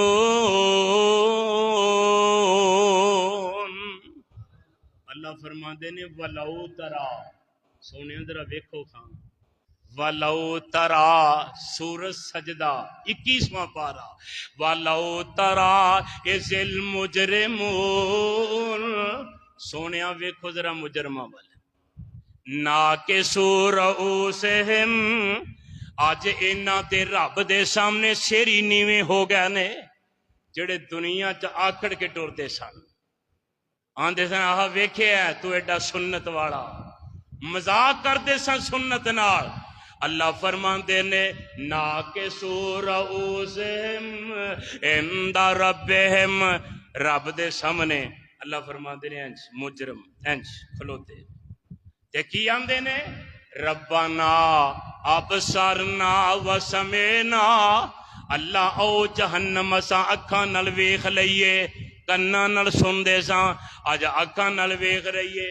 اللہ فرماندے نے وَلَوْ تَرَىٰ، سونے ذرا ویکھو خان، وَلَوْ تَرَىٰ سورۃ سجدہ 21واں پارہ، وَلَوْ تَرَىٰ إِذِ الْمُجْرِمُونَ، سونیا ویکھو ذرا مجرمہ والے، نَاكِسُو رُءُوسِهِمْ، اج انہاں تے رب دے سامنے سیری نیویں ہو گئے نے، جڑے دنیا چ آکڑ کے ٹردے سن، آندے سن آہ ویکھے ہے تو ایڈا سنت والا، مذاق کردے سن سنت نال۔ اللہ فرماندے نے ناکسو رؤوسہم عند ربہم، رب دے سامنے اللہ فرماندے نے انج مجرم انج کھلوتے تے کی آندے نے ربنا ابصرنا وسمعنا، اللہ او جہنم اساں اکھاں نال ویکھ لئیے، کنا نال سن دے ساں، اج اکھاں نال ویکھ رہیے۔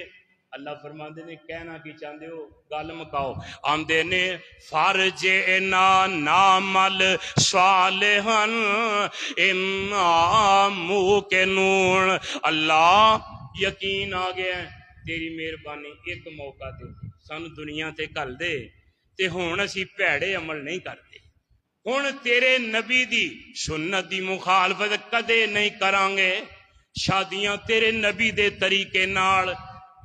اللہ فرماندے نے کہنا کی چاہندے ہو؟ گل مکاؤ۔ آندے نے فرجعنا نعمل صالحا انا موقنون، اللہ یقین آ گیا ہے تیری مہربانی، ایک موقع دے سان دنیا تے کل دے تے ہون اسی پیڑے عمل نہیں کرتے، ہون تیرے نبی دی سنت دی مخالفت کدے نہیں کرانگے، شادیاں تیرے نبی دے طریقے نال،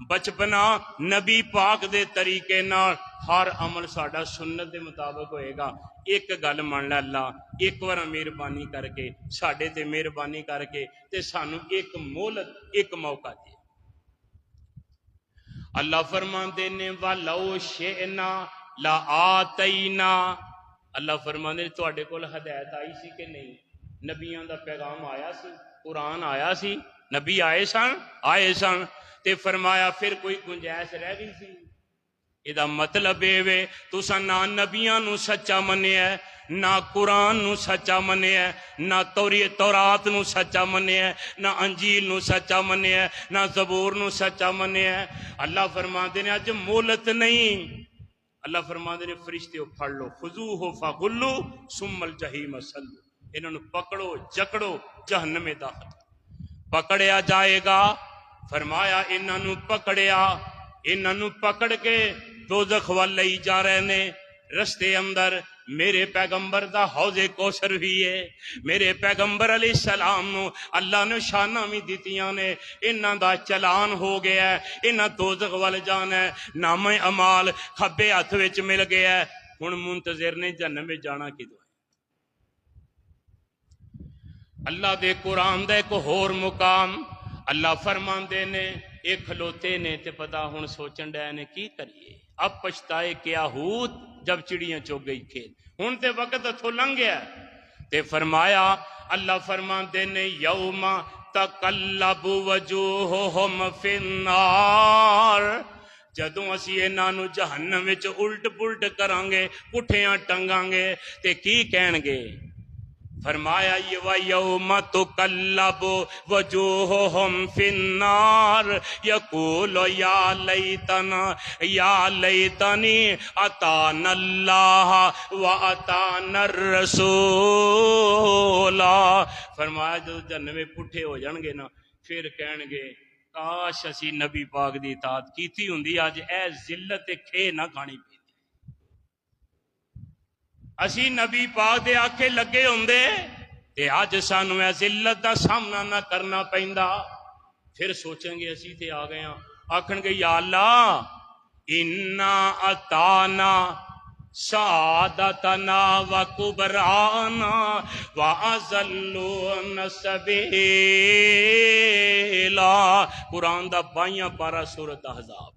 بچپنا نبی پاک دے طریقے نال، ہر عمل ساڈا سنت دے مطابق ہوئے گا۔ ایک گل مان لے اللہ ایک بار مہربانی کر کے ساڈے تے مہربانی کر کے تے سانو ایک مہلت ایک موقع دے۔ اللہ فرماندے نے وَلَوْ شِئْنَا لَآتَيْنَا، اللہ فرماندے نے تواڈے کول ہدایت آئی سی کہ نہیں؟ نبیاں دا پیغام آیا سی، قرآن آیا سی، نبی آئے سن تے فرمایا پھر کوئی گنجائش رہ گئی سی؟ ادا مطلب اے تساں نہ نبیاں نو سچا منیا ہے، نہ قرآن نو سچا منیا ہے، نہ تورات نو سچا منیا ہے، نہ انجیل نو سچا منیا ہے، نہ زبور نو سچا منیا ہے۔ اللہ فرماندے نے اج مہلت نہیں، اللہ فرماندے نے فرشتے پھڑ لو، خذوہ فغلوا ثم الجحیم صلوا، انہاں نو پکڑو جکڑو جہنم میں داخل پکڑیا جائے گا۔ فرمایا انہاں نو پکڑیا، انہاں نو پکڑ کے دوزخ وال لئی جا رہے نے، رستے اندر میرے پیغمبر دا حوض کوثر بھی ہے، میرے پیغمبر علیہ السلام نو اللہ نے شانہ بھی دیتیاں نے، انہاں دا چلان ہو گیا ہے، انہاں دوزخ وال جانا ہے، نام اعمال کھبے ہاتھ وچ مل گیا ہے، ہن منتظر نے جہنم وچ جانا کدوں ہے۔ اللہ دے قرآن دا ایک ہور مقام اللہ فرماندے نے ایک کھلوتے نے تے پتا ہن سوچن ڈے نے کی کریے، اب پچھتائے کیا ہوت جب چڑیاں چوگ گئی کھیت، ہن تے وقت اتھو لنگ گیا تے فرمایا اللہ فرماندے نے یوم تقلب وجوہہم فی النار، جدوں اسی انہاں نو جہنم وچ الٹ پلٹ کران گے پٹھیاں ٹنگاں گے تے کی کہن گے؟ فرمایا یہ وَيَوْمَ تُقَلَّبُ وَجُوهُهُمْ فِي النَّارِ يَقُولُ يَا لَيْتَنِي أَطَعْنَا اللَّهَ وَأَطَعْنَا الرَّسُولَ۔ فرمایا جو جہنم میں پٹھے ہو جان گے نا پھر کہن گے کاش اسی نبی پاک دی اطاعت کیتی ہوندی اج اے ذلت کھے نہ کھانی پی، اسی نبی پاک دے آکھے لگے ہوندے تے اج سانو اے ذلت دا سامنا نہ کرنا پیندا۔ پھر سوچیں گے اسی تے آ گئے ہاں، آکھن گے یا اللہ انا اطعنا سعادتنا وکبرانا واضلونا السبیلا۔ قرآن دا 22 پارہ سورۃ احزاب۔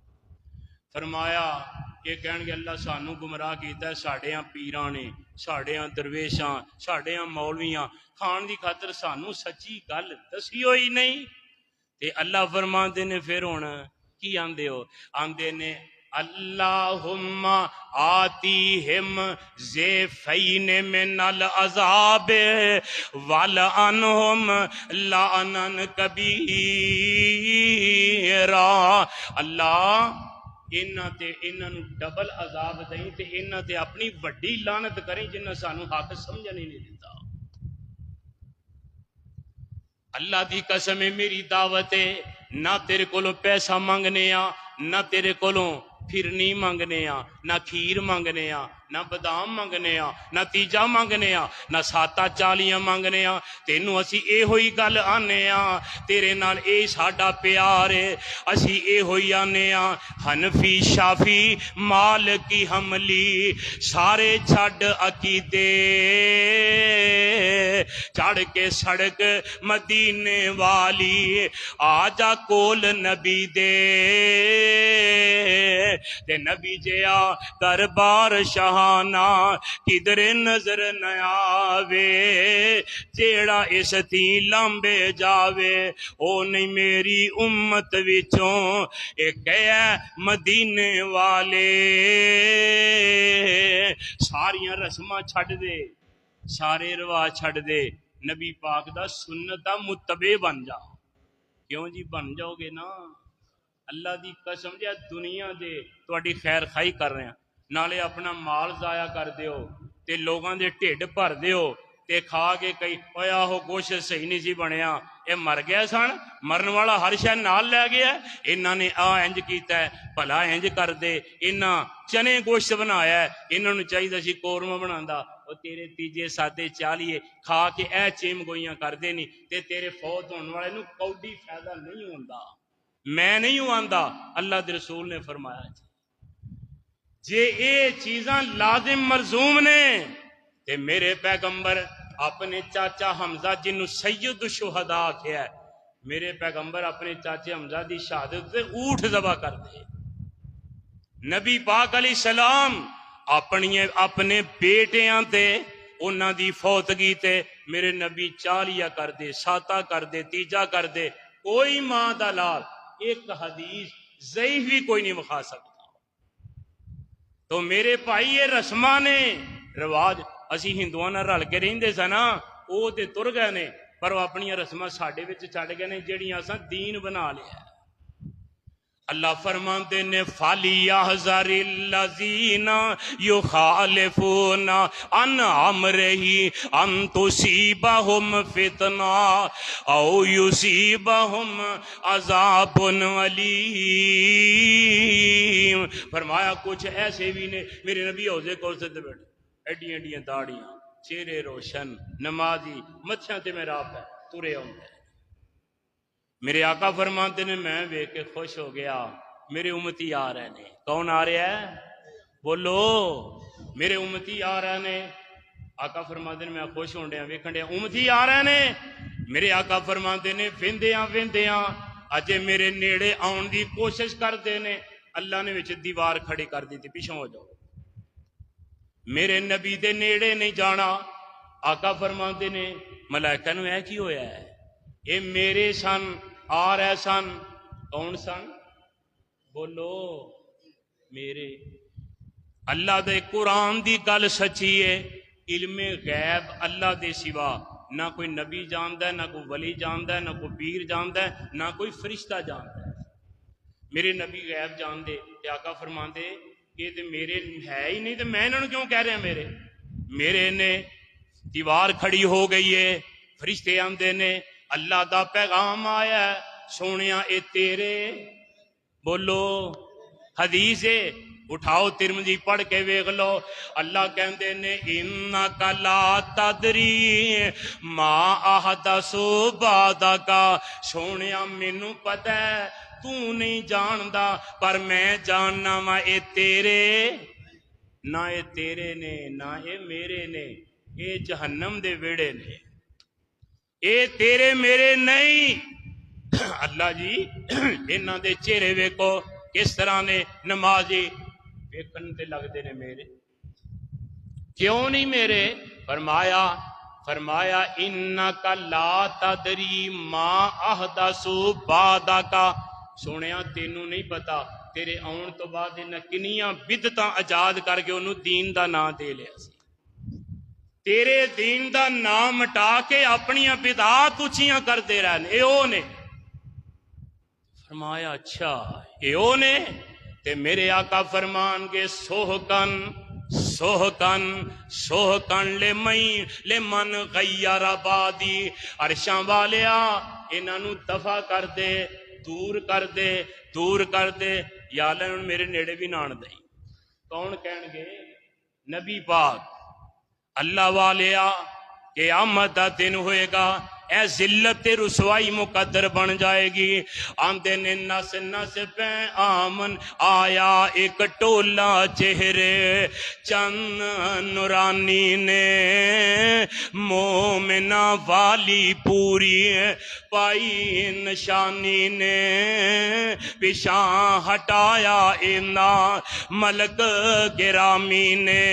فرمایا یہ کہن گے اللہ سانو گمراہ کیتا ہے ساڈیاں پیراں نے، ساڈیاں درویشاں، ساڈیاں مولویاں، کھان دی خاطر سانو سچی گل دسی ہوئی نہیں۔ تے اللہ فرماندے نے پھر ہن کی آندے ہو؟ آندے نے اللہم آتیہم زیفین من العذاب ولعنہم لعنا کبیرا۔ اللہ انہاں تے انہاں نو ڈبل عذاب دیں تے انہاں تے اپنی وڈی لعنت کریں جنہاں سانو حق سمجھنے نہیں دیتا۔ اللہ دی قسم ہے میری دعوت ہے نہ تیرے کولوں پیسہ منگنے آ، نہ تیرے کولوں پھرنی منگنے آ، نہ کھیر منگنے آ، نہ بادام منگنے آ، نہ تیجا منگنے آ، نہ ساتا چالیاں منگنے آ، تینوں اسی اے ہوئی گل آنے آ، تیرے نال اے ساڈا پیار ہے، اسی اے ہوئی آنے آ حنفی شافی مالکی حملی سارے چھڈ عقیدے چڑھ کے سڑک مدینے والی آجا کول نبی دے تے نبی جیا دربار شہانہ کدھر نظر نہ آوے، جیڑا اس تھی لمبے جاوے او نہیں میری امت وچوں ایک ہے مدینے والے۔ ساریاں رسماں چھڈ دے، سارے رواج چھڈ دے، نبی پاک دا سنت دا متبع بن جا۔ کیوں جی بن جاؤ گے نا اللہ دی قسم جے دنیا دے تہاڈی خیر خائی کر رہے ہیں نالے اپنا مال ضائع کر دیو تے لوگاں دے ٹھڈ بھر دیو تے کھا کے کئی اویا ہو گوشت صحیح نہیں سی بنیا، اے مر گیا سن، مرن والا ہر شے نال لے گیا، انہاں نے آ انج کیتا ہے بھلا انج کر دے، انہاں چنے گوشت بنایا ہے، انہاں نوں چاہیے سی قورمہ بناندا، او تیرے تیجے سادے چالیے کھا کے اے چیم گوئیاں کر دے نہیں تے تیرے فوت ہون والے نوں کوڈی فائدہ نہیں ہوندا۔ میں نہیں ہوں آندہ، اللہ دے رسول نے فرمایا جے اے چیزاں لازم ملزوم نے تے میرے پیغمبر اپنے چاچا حمزہ جنوں سید الشہداء کیا ہے، میرے پیغمبر اپنے چاچے حمزہ دی شہادت تے اونٹ ذبح کر دے۔ نبی پاک علیہ السلام اپنے بیٹیاں تے انہاں دی فوتگی تے میرے نبی چالیا کر دے، ساتا کر دے، تیجا کر دے، کوئی ماں دا لال ایک حدیث ضعیف بھی کوئی نہیں مخا سکتا۔ تو میرے بھائی یہ رسماں نے رواج اسی ہندوؤں نال رل کے رہندے سا نا، او تے تر گئے نے پر وہ اپنی رسماں ساڈے وچ چھڈ گئے نے جڑیاں اساں دین بنا لیا۔ اللہ فرماندے نے فَلْيَحْذَرِ الَّذِينَ يُخَالِفُونَ عَنْ أَمْرِهِ أَن تُصِيبَهُمْ فِتْنَةٌ أَوْ يُصِيبَهُمْ عَذَابٌ أَلِيمٌ۔ فرمایا کچھ ایسے بھی نے میرے نبی حوضے کوثر تے بیٹھے ایڈیاں ایڈیاں داڑیاں، چہرے روشن، نمازی، مچھاں تے میرا پہ ترے ہوندے۔ میرے آقا فرماتے نے میں ویکھ کے خوش ہو گیا میرے امتی آ رہے نے۔ کون آ رہے ہیں؟ بولو میرے امتی آ رہے نے۔ آقا فرماتے نے میں خوش ہوں ڈیا ویکھن ڈیا امتی آ رہے نے۔ میرے آقا فرماتے نے ویندیاں اجے میرے نیڑے آن دی کوشش کرتے نے، اللہ نے وچ دیوار کھڑی کر دی تھی پیچھوں ہو جاؤ، میرے نبی دے نیڑے نہیں جانا۔ آقا فرماتے نے ملائکہ نو اے کی ہویا ہے؟ اے میرے سن آ رہے سن۔ کون سن؟ بولو میرے اللہ دے قرآن دی گل سچی ہے، علم غیب اللہ دے سوا نہ کوئی نبی جاندا ہے، نہ کوئی ولی جاندا ہے، نہ کوئی پیر جاندا ہے، نہ کوئی فرشتہ جاندا ہے۔ میرے نبی غیب جان دے تے آقا فرماندے یہ تے میرے ہے ہی نہیں، تے میں انہاں نوں کیوں کہہ رہا میرے نے دیوار کھڑی ہو گئی ہے، فرشتے آندے نے اللہ دا پیغام آیا ہے، سونیا اے تیرے، بولو حدیث ہے، اٹھاؤ ترمذی پڑھ کے ویکھ لو، اللہ کہندے نے انک لا تدری ما احدث بعدک، سونیا مینوں پتہ ہے تو نہیں جاندا پر میں جاننا وا اے تیرے، نہ اے تیرے نے نہ اے میرے نے، اے جہنم دے ویڑے نے، اے تیرے میرے نہیں۔ اللہ جی انہاں دے چہرے ویکھو کس طرح نے، نمازی ویکھن تے لگدے نے میرے، کیوں نہیں میرے؟ فرمایا انک لا تدری ما احدث بعدک، سونیا تینوں نہیں پتا تیرے آن تو بعد انہاں کنیاں بدعتاں ایجاد کر کے انہوں دین دا نام دے لیا سی، تیرے دین دا نام مٹا کے اپنیاں بدعات اچھیاں کر دے رہے اے او نے۔ فرمایا اچھا اے او نے، تے میرے آقا فرمان گے سوہکن سوہکن سوہکن لمن غیر آبادی، عرشاں والیا انہاں نوں دفع کر دے، دور کر دے، دور کر دے، یا اللہ میرے نیڑے بھی نان دئی۔ کون کہن گے؟ نبی پاک، اللہ والیا قیامت دا دن ہوئے گا، اے ذلت رسوائی مقدر بن جائے گی، آندے نے نس نس پہ آمن آیا ایک ٹولا چہرے چند نورانی نے، مومنہ والی پوری پائی نشانی نے، پیشاں ہٹایا اینا ملک گرامی نے،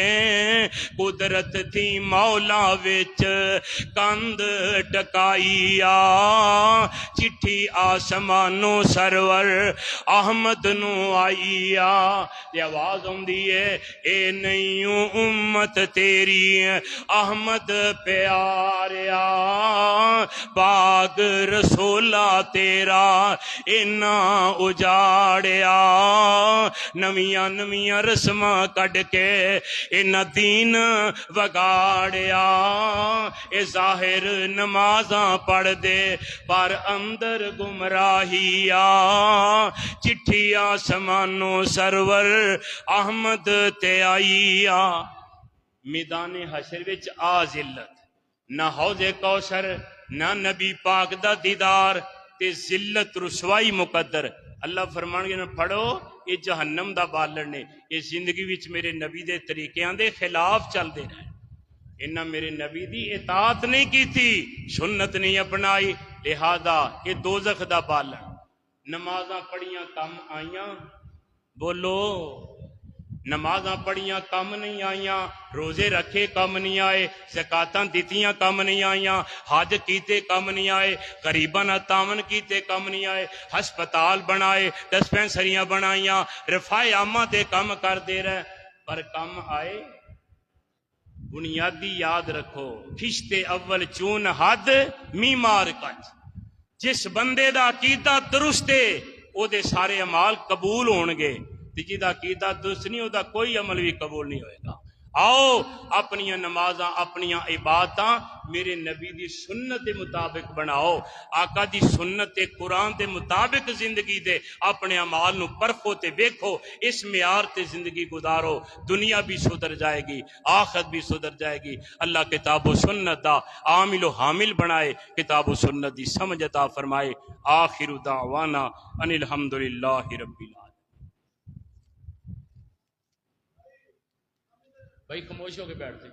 قدرت تھی مولا وچ کند ٹکائیا، چٹھی آسمانوں سرور احمد نو آئیا، یہ آواز ہوندی ہے اے نہیں امت تیری احمد پیاریا، پاک رسولہ تیرا اینا اجاڑیا، نمیاں نمیاں رسمہ کڈ کے اینا دین وگاڑیا، اے ظاہر نمازاں پڑھ دے پر اندر گمراہیا، چٹھی آسمانوں سرور احمد تے آئیا، میدان حشر وچ آ ذلت، نہ حوض کوثر نہ نبی پاک دا دیدار، تے ذلت رسوائی مقدر۔ اللہ فرمان گے نہ پڑھو یہ جہنم دا بالر نے، یہ زندگی وچ میرے نبی دے طریقیاں دے خلاف چل دے رہے، انہاں میرے نبی دی اطاعت نہیں کی تھی، سنت نہیں اپنائی، لہذا یہ دوزخ دا بالن۔ نمازاں پڑھیاں کم آئیاں، بولو نمازاں پڑھیاں کم نہیں آئیاں، روزے رکھے کم نہیں آئے، زکاتاں دتیاں کم نہیں آئیاں، حج کیتے کم نہیں آئے، غریباں نال تعاون کیتے کم نہیں آئے، ہسپتال بنائے، ڈسپینسریاں بنائیاں، رفاع عامہ دے کم کر دے رہے، پر کم آئے؟ بنیادی یاد رکھو، کشتے اول چون حد میمار کچ، جس بندے دا عقیدہ درست ہے او دے سارے عمال قبول ہون گے، تے جدا عقیدہ درست نہیں او دا کوئی عمل بھی قبول نہیں ہوئے گا۔ آؤ اپنی نمازاں اپنی عبادتاں میرے نبی دی سنت دے مطابق بناؤ، آقا دی سنت تے قرآن دے مطابق زندگی دے اپنے اعمال نو پرکھو تے ویکھو، اس معیار تے زندگی گزارو، دنیا بھی سدھر جائے گی، آخرت بھی سدھر جائے گی۔ اللہ کتاب و سنت دا عامل و حامل بنائے، کتاب و سنت دی سمجھ عطا فرمائے۔ آخر دعوانا ان الحمدللہ رب العالمین۔ بھائی خاموش ہو کے بیٹھتے